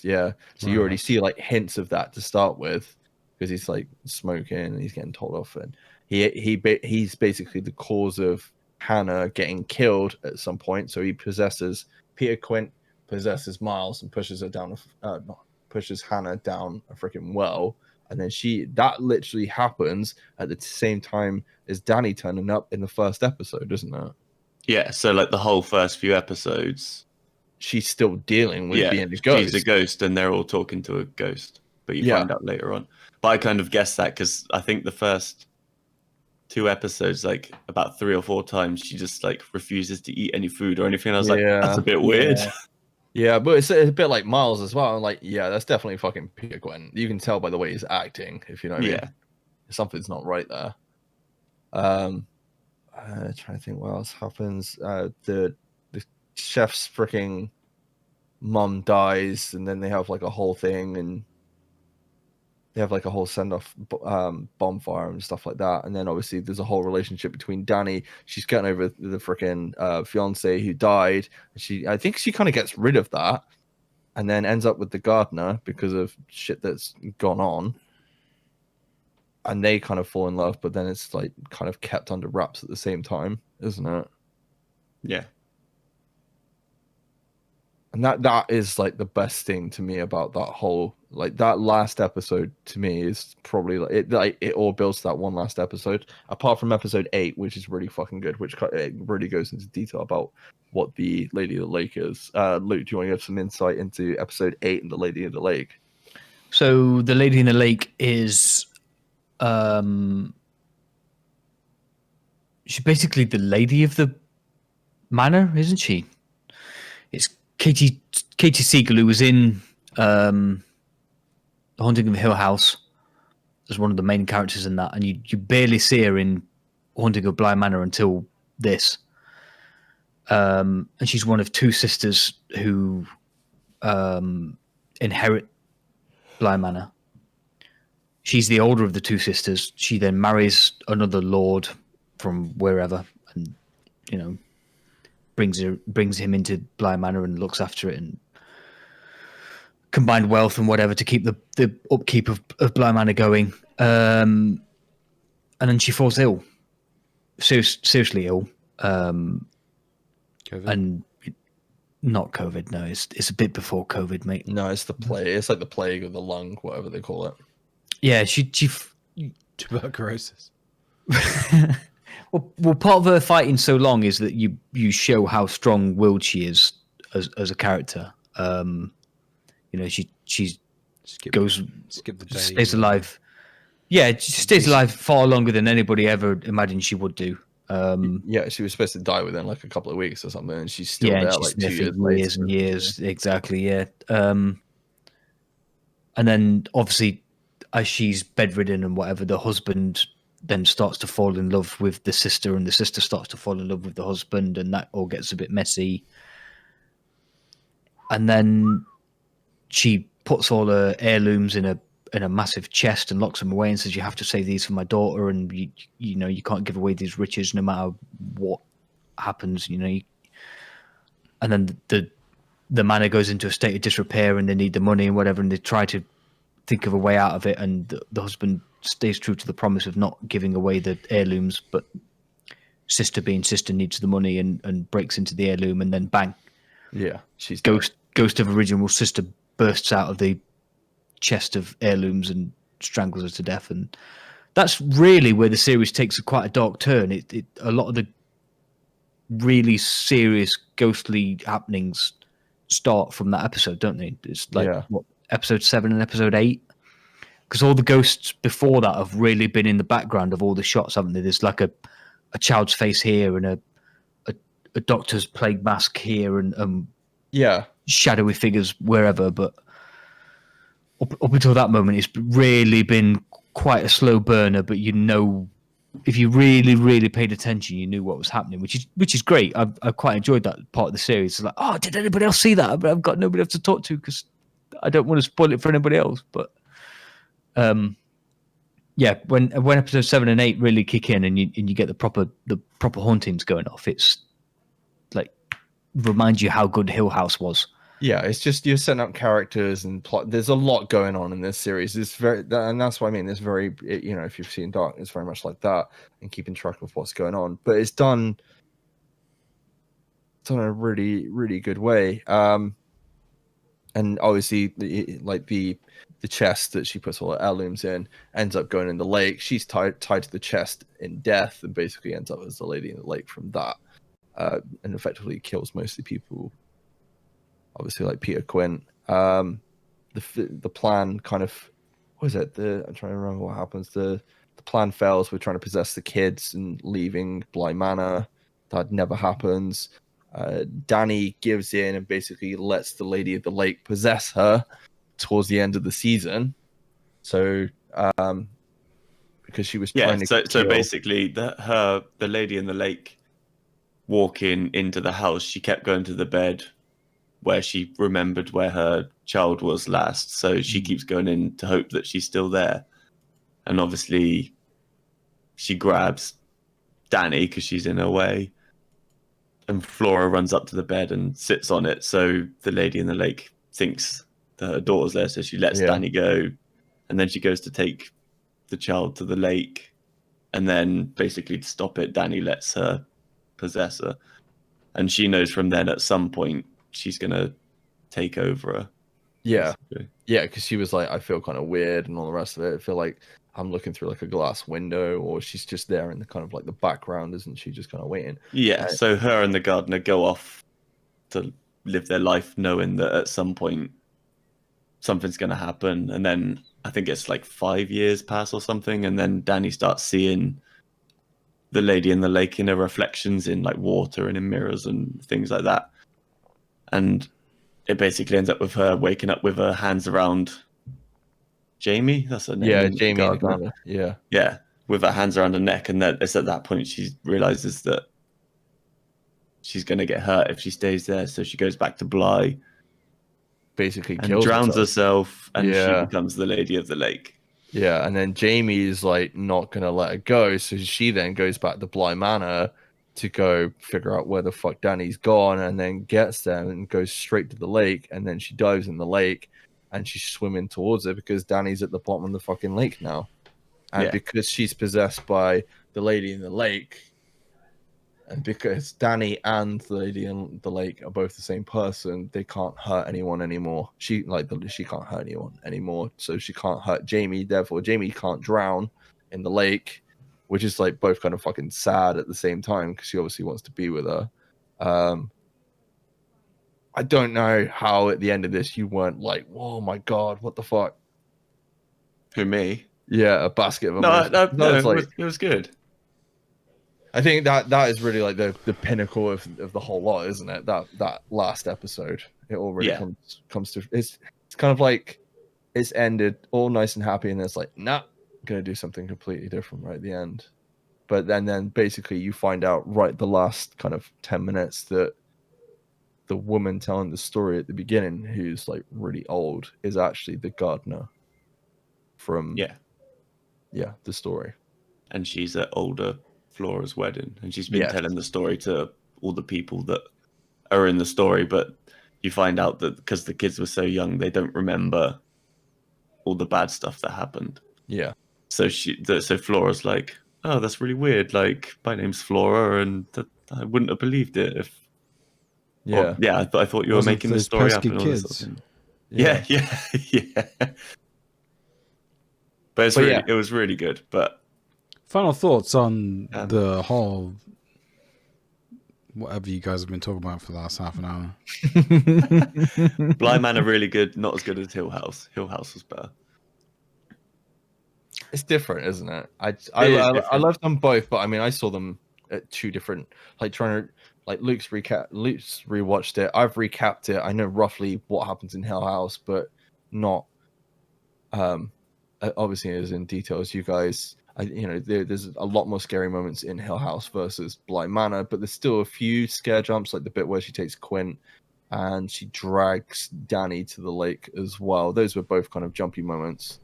A: yeah. So you already see like hints of that to start with, because he's like smoking and he's getting told off, and he's basically the cause of Hannah getting killed at some point. So he possesses Peter Quint, possesses Miles, and pushes Hannah down a freaking well. And then that literally happens at the same time as Danny turning up in the first episode, doesn't it?
B: Yeah, so like the whole first few episodes,
A: she's still dealing with being a ghost.
B: She's a ghost, and they're all talking to a ghost. But you find out later on. But I kind of guessed that because I think the first 2 episodes, like about 3 or 4 times, she just like refuses to eat any food or anything. I was like, that's a bit weird.
A: Yeah, but it's a bit like Miles as well. I'm like, yeah, that's definitely fucking Peter Quint. You can tell by the way he's acting, if you know what I mean. Something's not right there. Trying to think what else happens. The chef's freaking mum dies, and then they have like a whole thing, and they have like a whole send-off bonfire and stuff like that. And then obviously there's a whole relationship between Danny. She's getting over the freaking fiance who died. I think she kind of gets rid of that, and then ends up with the gardener because of shit that's gone on. And they kind of fall in love, but then it's like kind of kept under wraps at the same time, isn't it?
B: Yeah.
A: And that is like the best thing to me about that whole, like that last episode to me is probably it all builds to that one last episode, apart from episode 8, which is really fucking good, which it really goes into detail about what the Lady of the Lake is. Luke, do you want to give some insight into episode 8 and the Lady of the Lake?
D: So the Lady in the Lake is she's basically the lady of the manor, isn't she? It's Katie Siegel, who was in The Haunting of Hill House as one of the main characters in that, and you barely see her in Haunting of Bly Manor until this. And she's one of 2 sisters who inherit Bly Manor. She's the older of the 2 sisters. She then marries another lord from wherever, and brings him into Bly Manor and looks after it, and combined wealth and whatever to keep the upkeep of Bly Manor going. And then she falls ill, seriously ill.
C: COVID?
D: And not COVID. No, it's a bit before COVID, mate.
A: No, it's the plague. It's like the plague of the lung, whatever they call it.
D: Yeah, she
C: tuberculosis.
D: Well, part of her fighting so long is that you show how strong-willed she is as a character. She stays alive. Yeah, she stays alive far longer than anybody ever imagined she would do.
A: Yeah, she was supposed to die within like a couple of weeks or something, and she's still there
D: and
A: like
D: she's
A: 2 years
D: later.
A: years
D: and years. Exactly, yeah. And then obviously, as she's bedridden and whatever, the husband then starts to fall in love with the sister, and the sister starts to fall in love with the husband, and that all gets a bit messy. And then she puts all her heirlooms in a massive chest and locks them away and says, "You have to save these for my daughter, and you know you can't give away these riches no matter what happens." And then the manor goes into a state of disrepair, and they need the money and whatever, and they try to think of a way out of it, and the husband stays true to the promise of not giving away the heirlooms, but sister being sister needs the money and breaks into the heirloom, and then bang,
A: she's
D: ghost of original sister bursts out of the chest of heirlooms and strangles her to death. And that's really where the series takes quite a dark turn. A lot of the really serious ghostly happenings start from that episode, don't they? It's like what, episode 7 and episode 8, because all the ghosts before that have really been in the background of all the shots, haven't they? There's like a child's face here, and a doctor's plague mask here, and shadowy figures wherever. But up until that moment, it's really been quite a slow burner. But if you really, really paid attention, you knew what was happening, which is great. I've quite enjoyed that part of the series. It's like, oh, did anybody else see that? But I've got nobody else to talk to because I don't want to spoil it for anybody else. But when episode 7 and 8 really kick in, and you get the proper hauntings going off, it's like reminds you how good Hill House was.
A: Yeah, it's just you're setting up characters and plot. There's a lot going on in this series. It's and that's what I mean. It's very, if you've seen Dark, it's very much like that, and keeping track of what's going on. But it's done in a really, really good way. And obviously, the chest that she puts all her heirlooms in ends up going in the lake. She's tied to the chest in death, and basically ends up as the lady in the lake from that, and effectively kills mostly people. Obviously, like Peter Quint. The plan kind of, what is it? I'm trying to remember what happens. The plan fails. We're trying to possess the kids and leaving Bly Manor. That never happens. Danny gives in and basically lets the Lady of the Lake possess her towards the end of the season. So, because she was trying to
B: so basically, the Lady in the Lake walking into the house, she kept going to the bed where she remembered where her child was last. So she keeps going in to hope that she's still there. And obviously she grabs Danny because she's in her way. And Flora runs up to the bed and sits on it. So the Lady in the Lake thinks that her daughter's there. So she lets Danny go. And then she goes to take the child to the lake. And then basically to stop it, Danny lets her possess her. And she knows from then at some point she's gonna take over her.
A: Because she was like, I feel kind of weird and all the rest of it. I feel like I'm looking through like a glass window, or she's just there in the kind of like the background, isn't she? Just kind of waiting.
B: So her and the gardener go off to live their life knowing that at some point something's gonna happen. And then I think it's like 5 years pass or something, and then Danny starts seeing the Lady in the Lake in her reflections in like water and in mirrors and things like that. And it basically ends up with her waking up with her hands around Jamie. That's her name.
A: Yeah, Jamie the gardener.
B: Yeah, with her hands around her neck. And it's at that point she realizes that she's going to get hurt if she stays there. So she goes back to Bly.
A: Basically
B: and drowns herself, and she becomes the Lady of the Lake.
A: Yeah, and then Jamie's like not going to let her go. So she then goes back to Bly Manor to go figure out where the fuck Danny's gone, and then gets there and goes straight to the lake, and then she dives in the lake and she's swimming towards it because Danny's at the bottom of the fucking lake now. And because she's possessed by the Lady in the Lake, and because Danny and the Lady in the Lake are both the same person, they can't hurt anyone anymore. She can't hurt anyone anymore, so she can't hurt Jamie. Therefore, Jamie can't drown in the lake, which is like both kind of fucking sad at the same time because she obviously wants to be with her. I don't know how at the end of this you weren't like, "Whoa, my god, what the fuck?"
B: Who, me?
A: Yeah, a basket of
B: emotions. It was good.
A: I think that is really like the pinnacle of the whole lot, isn't it? That last episode, it all really comes to it's kind of like it's ended all nice and happy, and it's like, nah, gonna do something completely different right at the end. But then basically you find out right the last kind of 10 minutes that the woman telling the story at the beginning, who's like really old, is actually the gardener from the story.
B: And she's at older Flora's wedding, and she's been telling the story to all the people that are in the story, but you find out that because the kids were so young, they don't remember all the bad stuff that happened.
A: Yeah.
B: So so Flora's like, oh, that's really weird. Like, my name's Flora, and I wouldn't have believed it if.
A: Yeah.
B: I thought you were making the story up and all this sort of thing. Yeah. But it was really good. But
C: final thoughts on the whole, whatever you guys have been talking about for the last half an hour.
B: Bly Manor really good, not as good as Hill House. Hill House was better.
A: It's different, isn't it? I love them both, but I mean, I saw them at two different, Luke's rewatched it. I've recapped it. I know roughly what happens in Hill House, but not obviously as in detail as you guys. There's a lot more scary moments in Hill House versus Bly Manor, but there's still a few scare jumps, like the bit where she takes Quint and she drags Danny to the lake as well. Those were both kind of jumpy moments.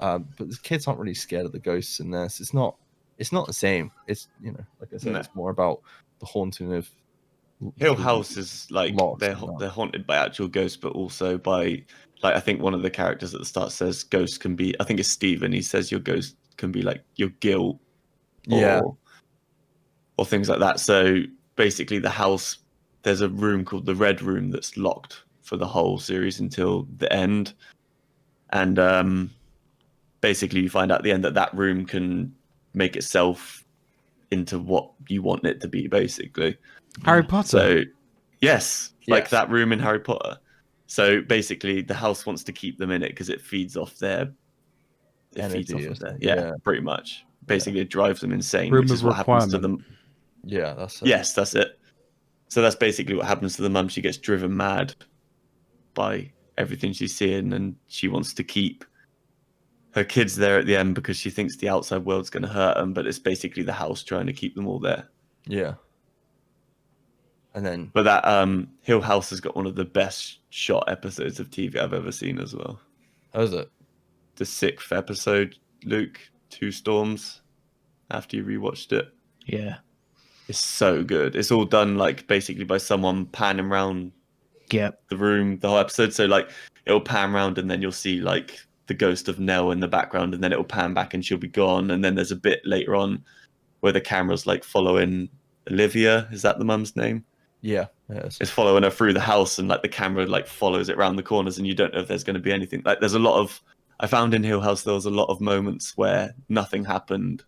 A: But the kids aren't really scared of the ghosts in this. It's not the same. It's, like I said, it's more about the haunting of
B: Hill House is like they're haunted by actual ghosts, but also by, like, I think one of the characters at the start says ghosts can be, I think it's Steven, he says your ghost can be like your guilt or things like that. So basically the house, there's a room called the Red Room that's locked for the whole series until the end. And basically you find out at the end that room can make itself into what you want it to be, basically.
C: Harry Potter.
B: So, yes, like that room in Harry Potter. So basically, the house wants to keep them in it because it feeds off their
A: energy.
B: Yeah, pretty much. Basically, it drives them insane,
C: Room
B: which is what happens to them.
A: Yeah, that's it.
B: Yes, that's it. So that's basically what happens to the mum. She gets driven mad by everything she's seeing, and she wants to keep her kids there at the end because she thinks the outside world's going to hurt them, but it's basically the house trying to keep them all there.
A: Yeah. And then,
B: but that Hill House has got one of the best shot episodes of TV I've ever seen as well.
A: How is it?
B: The 6th episode, Luke, 2 storms. After you rewatched it, it's so good. It's all done like basically by someone panning around the room, the whole episode. So like it'll pan around and then you'll see like the ghost of Nell in the background, and then it'll pan back and she'll be gone. And then there's a bit later on where the camera's like following Olivia. Is that the mum's name?
A: Yeah,
B: it's following her through the house, and like the camera like follows it around the corners, and you don't know if there's going to be anything. Like there's a lot of, I found in Hill House there was a lot of moments where nothing happened,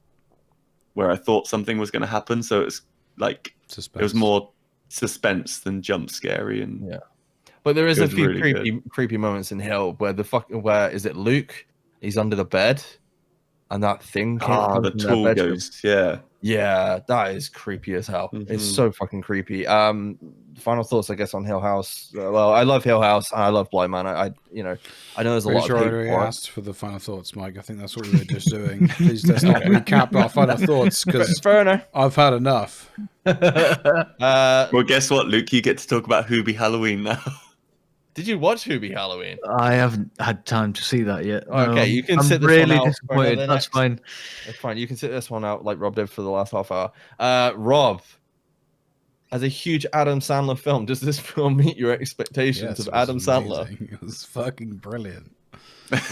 B: where I thought something was going to happen. So it's like suspense. It was more suspense than jump scary, and
A: but there is a few really creepy moments in Hill where where is it Luke? He's under the bed, and that thing.
B: The tool goes.
A: Yeah, that is creepy as hell. Mm-hmm. It's so fucking creepy. Final thoughts, I guess, on Hill House. Well, I love Hill House and I love Bly Manor. I know there's a lot of hate
C: already asked for the final thoughts, Mike. I think that's what we were just doing. Please let's not recap our final thoughts because I've had enough.
B: Well, guess what, Luke? You get to talk about Hubie Halloween now.
A: Did you watch Hubie Halloween?
D: I haven't had time to see that yet.
A: Okay, you can sit this
D: really
A: one out.
D: Disappointed. That's fine.
A: That's fine. You can sit this one out like Rob did for the last half hour. Rob, as a huge Adam Sandler film, does this film meet your expectations of Adam Sandler?
C: It was fucking brilliant.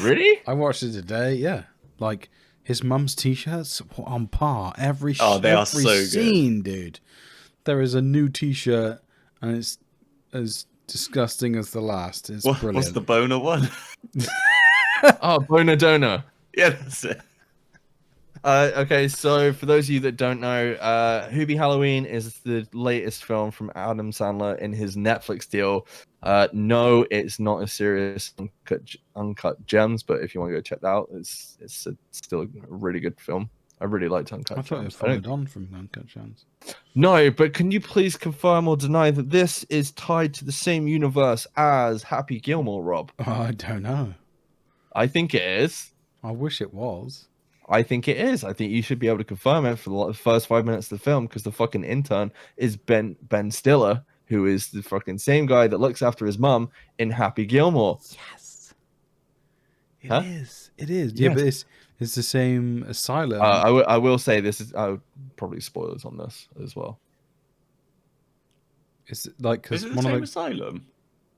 A: Really?
C: I watched it today. Yeah, like his mum's t-shirts on par. Every
B: they are so
C: scene,
B: good.
C: Dude. There is a new t-shirt, and it's as disgusting as the last. It's brilliant.
B: What's the boner one?
A: Boner Donor.
B: Yeah, that's it.
A: Okay, so for those of you that don't know, Hubie Halloween is the latest film from Adam Sandler in his Netflix deal. No, it's not as serious Uncut Gems, but if you want to go check that out, it's still a really good film. I really liked Uncut Gems.
C: I thought it followed on from Uncut Gems.
A: No, but can you please confirm or deny that this is tied to the same universe as Happy Gilmore, Rob?
C: I don't know.
A: I think it is.
C: I wish it was.
A: I think it is. I think you should be able to confirm it for the first 5 minutes of the film because the fucking intern is Ben Stiller, who is the fucking same guy that looks after his mum in Happy Gilmore.
C: Yes. It
A: Huh?
C: is. It is. Yeah,
A: Yes.
C: but it's the same asylum.
A: I will say this is probably spoilers on this as well.
C: It's like because
B: Is it the
C: one
B: same
C: of the
B: asylum?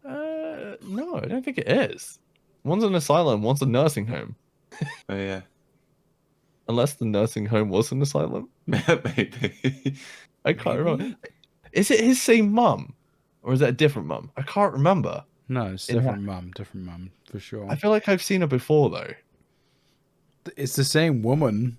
A: No, I don't think it is. One's an asylum, one's a nursing home.
B: Oh yeah,
A: Unless the nursing home was an asylum.
B: maybe.
A: I can't
C: Maybe?
A: remember. Is it his same mum? Or is it a different mum? I can't remember.
C: no, it's
A: in
C: different mum for sure.
A: I feel like I've seen her before though.
C: It's the same woman.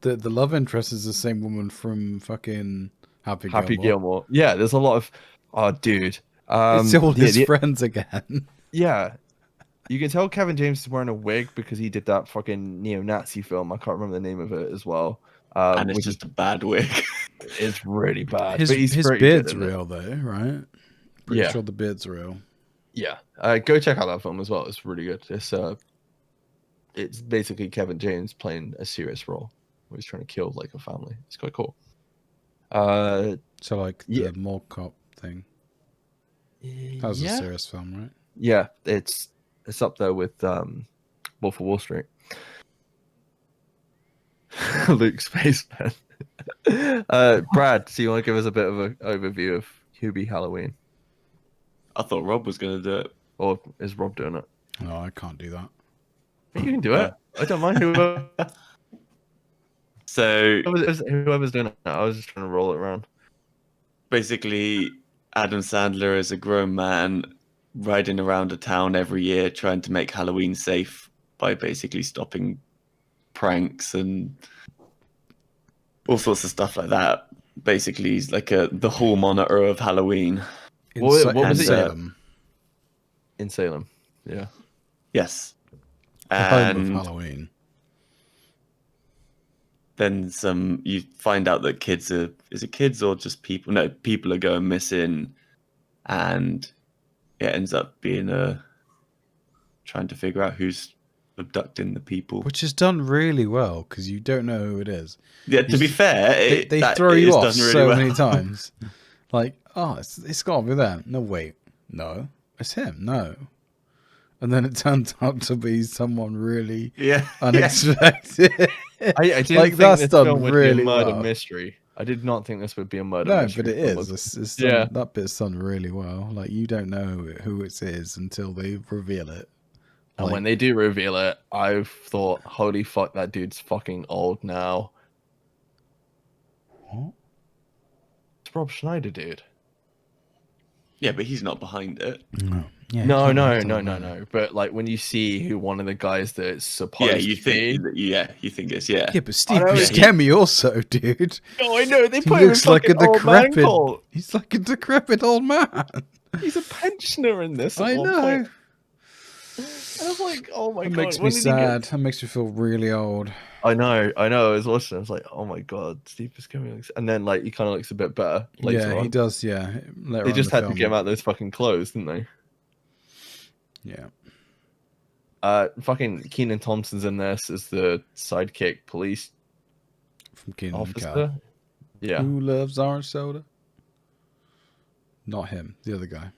C: The love interest is the same woman from fucking Happy Gilmore.
A: Happy Gilmore. Yeah, there's a lot of dude.
C: It's all his
A: yeah,
C: friends again.
A: yeah. You can tell Kevin James is wearing a wig because he did that fucking neo-Nazi film. I can't remember the name of it as well.
B: And it's
A: which
B: just a bad wig.
A: it's really bad.
C: His
A: but he's pretty
C: beard's
A: good in it.
C: real though, right? Pretty
A: Yeah.
C: sure the beard's real.
A: Yeah, go check out that film as well. It's really good. It's basically Kevin James playing a serious role where he's trying to kill like a family. It's quite cool.
C: So like
A: Yeah.
C: the mall cop thing. That was a serious film, right?
A: Yeah, it's up there with Wolf of Wall Street. Luke Spaceman. Brad, so you want to give us a bit of an overview of Hubie Halloween?
B: I thought Rob was going to do it.
A: Or is Rob doing it?
C: No, I can't do that.
A: You can do it. I don't mind
B: So
A: whoever's doing it. I was just trying to roll it around.
B: basically, Adam Sandler is a grown man riding around a town every year trying to make Halloween safe by basically stopping pranks and all sorts of stuff like that. Basically, he's like the hall monitor of Halloween.
A: What was
B: it?
C: Salem,
A: In Salem. Yeah.
B: Yes.
C: the home of
B: And
C: Halloween.
B: then you find out that is it kids or just people? No, people are going missing, and it ends up being trying to figure out who's abducting the people.
C: Which is done really well because you don't know who it is.
B: Yeah, to be fair,
C: They throw you off so many times. Like, oh, it's got to be them. No, wait. No, it's him. No. And then it turns out to be someone really
B: Yeah,
C: unexpected.
A: I didn't
C: Like,
A: think
C: that's
A: this
C: done
A: film would
C: really
A: be a murder
C: well.
A: mystery. I did not think this would be a murder
C: No,
A: mystery.
C: but it
A: film,
C: is.
A: was it?
C: It's
A: Yeah.
C: that bit's done really well. Like, you don't know who it is until they reveal it.
A: And
C: Like,
A: when they do reveal it, I've thought, holy fuck, that dude's fucking old now.
C: what?
A: It's Rob Schneider, dude.
B: yeah, but he's not behind it.
C: No. Yeah,
A: No,
C: you
A: no,
C: can't
A: no,
C: have
A: no,
C: done that.
A: no. But like when you see who one of the guys that's supposed
B: Yeah, you
A: to
B: think
A: be.
B: you think it's yeah.
C: Yeah, but Steve
A: know,
C: Buscemi also, dude.
A: Oh, I know. They
C: He
A: put him in
C: looks like a
A: fucking old man
C: decrepit.
A: cult.
C: He's like a decrepit old man.
A: He's a pensioner in this. At
C: I
A: one
C: know.
A: Point. And I was like, oh my
C: It
A: god.
C: makes me
A: when did he get-
C: sad. That makes me feel really old.
A: I know. I was watching. I was like, oh my god, Steve Buscemi looks. And then like he kind of looks a bit better later
C: Yeah,
A: on.
C: he does. Yeah, later
A: They
C: on
A: just
C: in the
A: had to
C: film.
A: get him out those fucking clothes, didn't they?
C: Yeah,
A: Fucking Kenan Thompson's in this as the sidekick police
C: from Keenan and Kel.
A: officer. Yeah.
C: Who loves orange soda? Not him. The other guy.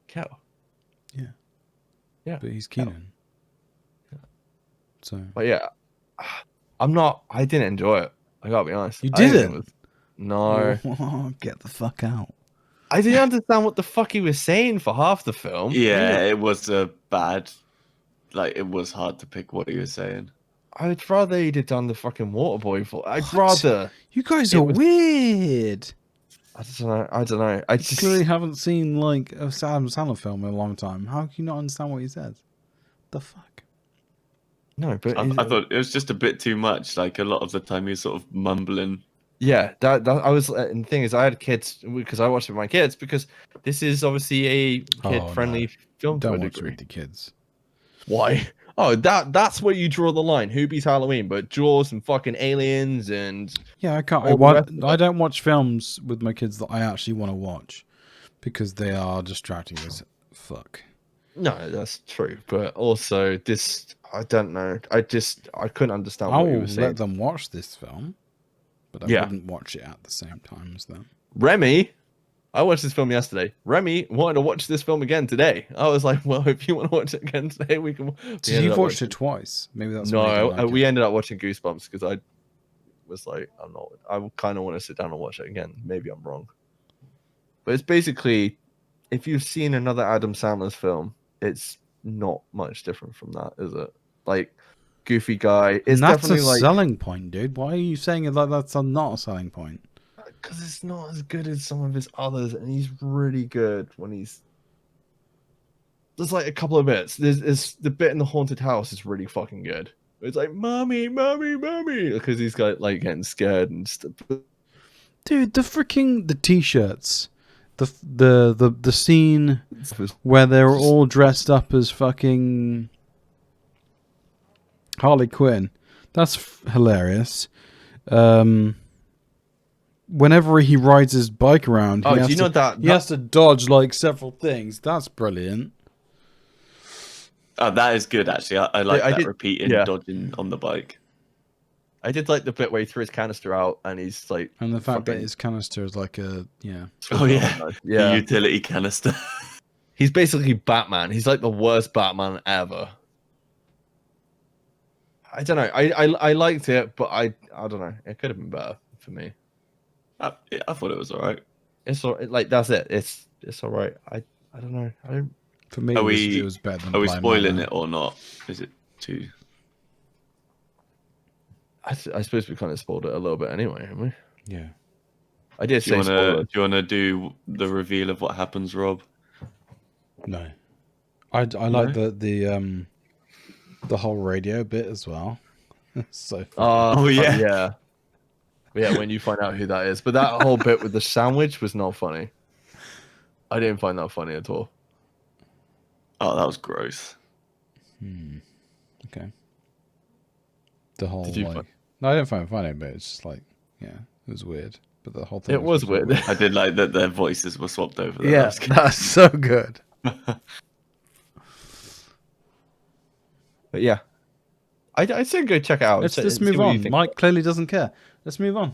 A: Kel.
C: But he's
A: Kel.
C: Keenan. So
A: But yeah, I didn't enjoy it. I gotta be honest.
C: You
A: I think it
C: didn't?
A: was- No.
C: Get the fuck out.
A: I didn't understand what the fuck he was saying for half the film.
B: Yeah, it was a bad. Like it was hard to pick what he was saying.
A: I'd rather he'd have done the fucking Waterboy for. I'd
C: What?
A: rather.
C: You guys
A: It
C: are
A: was-
C: weird.
A: I don't know. I
C: You
A: just.
C: clearly haven't seen like a Adam Sandler film in a long time. How can you not understand what he says? The fuck?
A: No, but.
B: I thought it was just a bit too much. Like a lot of the time, he was sort of mumbling.
A: Yeah, that I was. And the thing is, I had kids because I watched it with my kids because this is obviously a kid-friendly film to a
C: Don't watch it
A: degree.
C: with the kids.
A: Why? Oh, that's where you draw the line. Hubie's Halloween, but Jaws and fucking aliens and
C: Yeah, I can't.
A: All the rest of
C: I don't watch films with my kids that I actually want to watch because they are distracting as fuck.
A: No, that's true. But also, this, I don't know. I couldn't understand
C: I
A: what he
C: will
A: was saying.
C: let them watch this film, but I
A: Yeah.
C: wouldn't watch it at the same time as them.
A: Remy, I watched this film yesterday. Remy wanted to watch this film again today. I was like, well, if you want to watch it again today, we can.
C: So you've watched it twice. Maybe that's why you
A: No,
C: don't like
A: we
C: it.
A: ended up watching Goosebumps because I was like, I kind of want to sit down and watch it again. Maybe I'm wrong. But it's basically, if you've seen another Adam Sandler's film, it's not much different from that, is it? Like, goofy guy. It's
C: And that's
A: definitely
C: a
A: like,
C: selling point, dude. Why are you saying it like that's not a selling point?
A: because it's not as good as some of his others, and he's really good when he's. There's like a couple of bits. There's the bit in the haunted house is really fucking good. It's like, mommy, mommy, mommy, because he's got like getting scared and stuff.
C: Dude, the t-shirts, the scene where they're all dressed up as fucking Harley Quinn, that's hilarious. Whenever he rides his bike around,
A: Oh, do you know that
C: he has to dodge like several things. That's brilliant.
B: Oh, that is good actually. I like that repeating dodging on the bike.
A: I did like the bit where he threw his canister out and he's like,
C: And the fact that his canister is like a
B: Oh yeah,
A: yeah,
B: the utility canister.
A: He's basically Batman. He's like the worst Batman ever. I don't know. I liked it, but I don't know. It could have been better for me.
B: I thought it was all right.
A: It's all, like that's it. It's all right. I don't know. I don't.
C: For me, it was better than.
B: Are we
C: Bly
B: spoiling
C: Manor.
B: it or not? Is it too?
A: I suppose we kind of spoiled it a little bit anyway, haven't we?
C: Yeah.
A: I did
B: Do
A: say.
B: Do you want to do the reveal of what happens, Rob?
C: No. I like the whole radio bit as well. So.
A: Yeah. Yeah, when you find out who that is. But that whole bit with the sandwich was not funny. I didn't find that funny at all.
B: Oh, that was gross.
C: Okay. The whole
A: Did you
C: like, no, I didn't find it funny, but it's just like, yeah, it was weird. But the whole thing
A: It was weird.
B: I did like that their voices were swapped over. There.
C: Yeah, that's so good.
A: But yeah, I'd say go check it out.
C: Let's move on. Mike clearly doesn't care. Let's move on.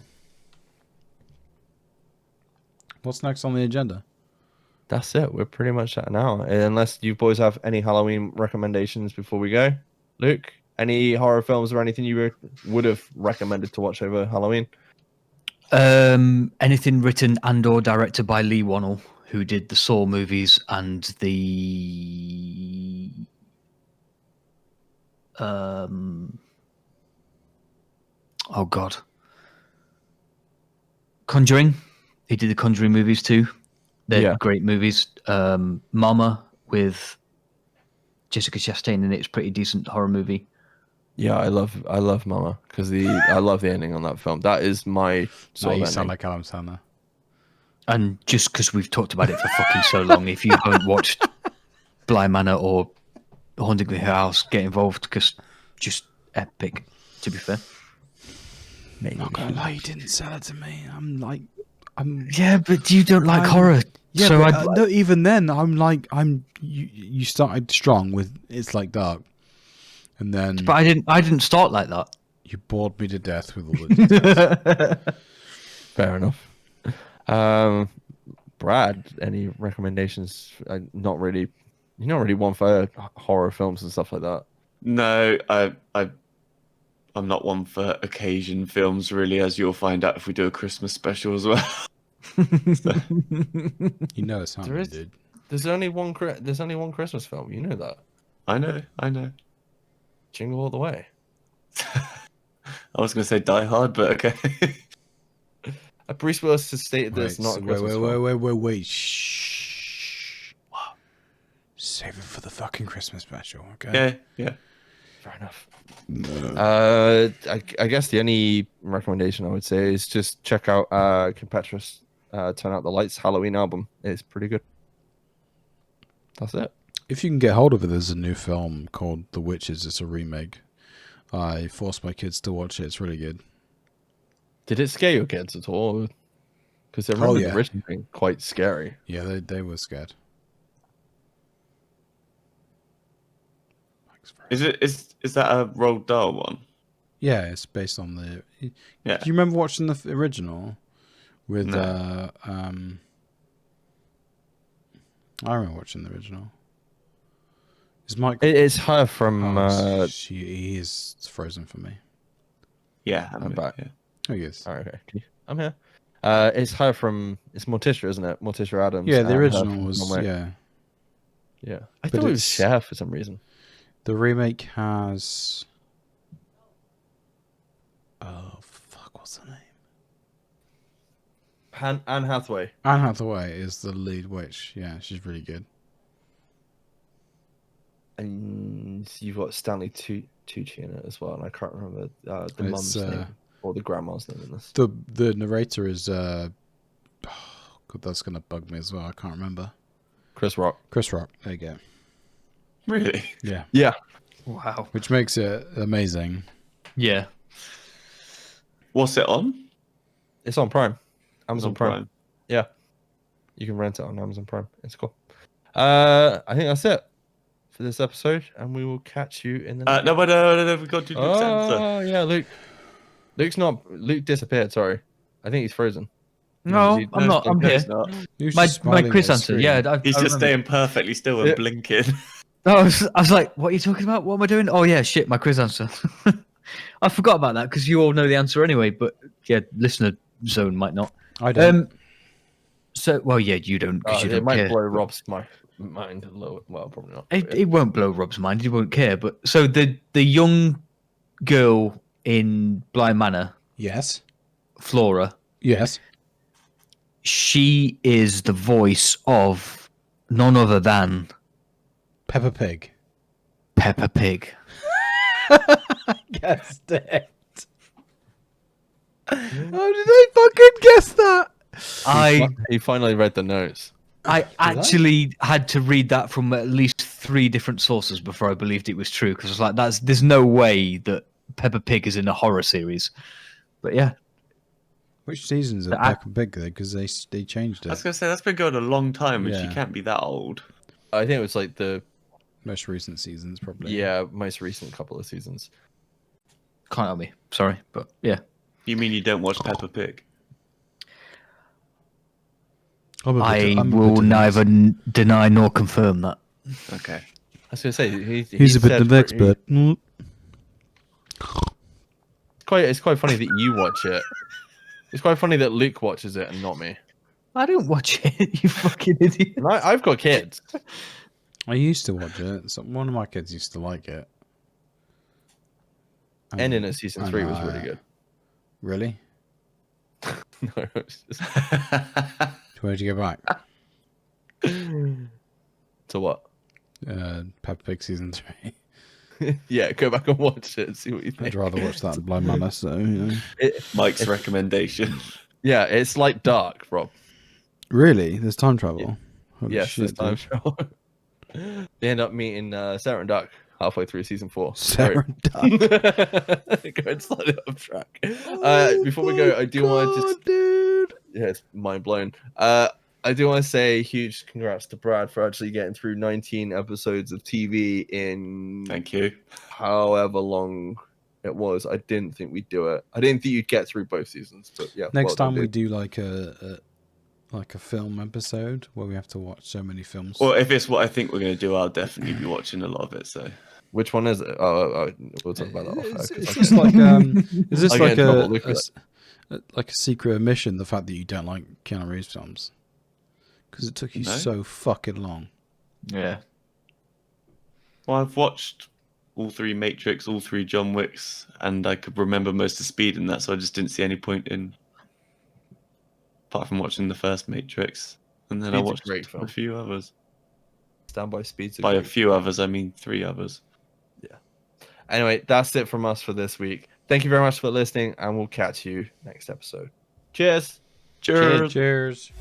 C: What's next on the agenda?
A: That's it. We're pretty much at an hour. Unless you boys have any Halloween recommendations before we go. Luke, any horror films or anything you would have recommended to watch over Halloween?
D: Anything written and or directed by Lee Wannell, who did the Saw movies and the oh god, Conjuring. He did the Conjuring movies too. They're great movies. Mama with Jessica Chastain in it. It's a pretty decent horror movie.
A: Yeah, I love Mama because I love the ending on that film. That is my sort of
C: You
A: ending.
C: sound like Adam Sandler.
D: And just because we've talked about it for fucking so long, if you haven't watched Bly Manor or Haunting the House, get involved because just epic. To be fair,
C: I'm not gonna lie, you didn't sell it to me.
D: yeah, but you don't like horror.
C: Yeah,
D: so
C: but, no, even then, you started strong with It's Like Dark, and then.
D: But I didn't start like that.
C: You bored me to death with all the details.
A: Fair enough. Brad, any recommendations? Not really. You're not really one for horror films and stuff like that.
B: No, I'm not one for occasion films, really, as you'll find out if we do a Christmas special as well.
C: You know it's happening, dude.
A: There's only one Christmas film. You know that.
B: I know.
A: Jingle All the Way.
B: I was going to say Die Hard, but okay.
A: Bruce Willis has stated this not a Christmas film.
C: Wait. Shh. What? Save it for the fucking Christmas special, okay?
B: Yeah.
A: Fair enough. I guess the only recommendation I would say is just check out Kim Petras' Turn Out the Lights Halloween album. It's pretty good. That's it.
C: If you can get hold of it, there's a new film called The Witches. It's a remake. I forced my kids to watch it. It's really good.
A: Did it scare your kids at all? Because I remember the original being quite scary.
C: Yeah, they were scared.
B: Is that a Roald Dahl one?
C: Yeah, it's based on the.
B: Yeah.
C: Do you remember watching the original with?
B: No.
C: I remember watching the original. Is Mike?
A: It's her from.
C: He is frozen for me.
B: Yeah,
A: I'm back.
B: Yeah.
C: Oh yes.
A: Oh, okay, I'm here. It's her from. It's Morticia, isn't it? Morticia Adams.
C: Yeah, the
A: and her
C: original
A: from
C: was
A: John Wick.
C: yeah.
A: I
C: But
A: thought it was
C: it's-
A: Cher for some reason.
C: The remake has. Oh fuck! What's her name?
A: Anne Hathaway.
C: Anne Hathaway is the lead witch. Yeah, she's really good.
A: And you've got Stanley Tucci in it as well, and I can't remember the mum's name or the grandma's name in this.
C: The narrator is God, that's gonna bug me as well. I can't remember.
A: Chris Rock.
C: Chris Rock. There you go.
B: Really?
C: Yeah.
A: Yeah.
D: Wow.
C: Which makes it amazing.
D: Yeah.
B: What's it on?
A: It's on Prime. Amazon
B: On
A: Prime. Yeah. You can rent it on Amazon Prime. It's cool. I think that's it for this episode, and we will catch you in the next.
B: No, we got to do Luke's answer.
A: Oh yeah, Luke. Luke disappeared. Sorry, I think he's frozen.
D: No,
A: He-
D: I'm not. I'm
B: No,
D: here.
B: he's not.
C: He was
D: My
C: just smiling
D: Chris
C: at the
D: answer.
C: screen.
D: Yeah,
B: He's
D: I
B: just
D: remember.
B: staying perfectly still and
A: Yeah.
B: blinking.
D: I was like, what are you talking about? What am I doing? Oh, yeah, shit, my quiz answer. I forgot about that because you all know the answer anyway, but yeah, listener zone might not.
C: I don't.
D: So, well, yeah, you don't because you
A: It
D: don't
A: might
D: care.
A: blow Rob's mind a little. Well, probably not.
D: It, it won't blow Rob's mind. He won't care. But so the young girl in Bly Manor,
C: Yes.
D: Flora,
C: Yes.
D: she is the voice of none other than
C: Peppa Pig.
D: Peppa Pig.
C: Guessed it. How did I fucking guess that?
A: He finally read the notes.
D: I actually had to read that from at least 3 different sources before I believed it was true because I was like, there's no way that Peppa Pig is in a horror series. But yeah,
C: Which seasons of
D: The
C: Peppa Pig? Because they changed
B: I was
C: it.
B: going to say, that's been going a long time and she
C: Yeah.
B: can't be that old.
A: I think it was like the
C: Most recent seasons, probably.
A: most recent couple of seasons.
D: can't help me. Sorry, but yeah.
B: You mean you don't watch Peppa Pig?
C: I'm
D: I
C: a bit
D: will
C: of
D: neither deny nor confirm that.
B: Okay.
A: I was going to say
C: He's a bit
A: said
C: of an expert.
A: It's quite funny that you watch it. It's quite funny that Luke watches it and not me.
D: I don't watch it, you fucking idiot.
A: And I've got kids.
C: I used to watch it. So one of my kids used to like it.
A: Ending at season 3 was really good.
C: Really?
A: No, it's just...
C: Where'd you go back?
A: To what?
C: Peppa Pig season 3.
A: Yeah, go back and watch it and see what you think.
C: I'd rather watch that than Bly Manor, so, you know.
B: Mike's recommendation.
A: Yeah, it's like Dark, Rob.
C: Really? There's time travel? Holy
A: Yes,
C: shit,
A: this time
C: dude.
A: travel. They end up meeting Sarah and Duck halfway through season 4.
C: Sarah and Duck.
A: Going slightly off track. Before we go, I do want to just...
C: dude.
A: Yeah, it's mind blown. I do want to say huge congrats to Brad for actually getting through 19 episodes of TV in
B: Thank you.
A: however long it was. I didn't think we'd do it. I didn't think you'd get through both seasons, but yeah.
C: Next
A: well done,
C: time we
A: dude.
C: do like a film episode where we have to watch so many films.
B: Well, if it's what I think we're going to do, I'll definitely be watching a lot of it. So
A: Which one is it? Oh, we'll talk about that off air,
C: Is
A: 'cause
C: this
A: I
C: just
A: can't-
C: like is this
A: I'll get
C: like
A: in trouble, Luke,
C: like a secret admission? The fact that you don't like Keanu Reeves films because it took you
B: No.
C: so fucking long.
D: Yeah.
B: well, I've watched all 3 Matrix, all 3 John Wicks, and I could remember most of Speed in that, so I just didn't see any point in, apart from watching the first Matrix, and then I
A: Speed's a
B: watched
A: great film.
B: a few others.
A: Stand by Speed's
B: By a few others, I mean 3 others.
A: Anyway, that's it from us for this week. Thank you very much for listening, and we'll catch you next episode. Cheers.
B: Cheers.
C: Cheers.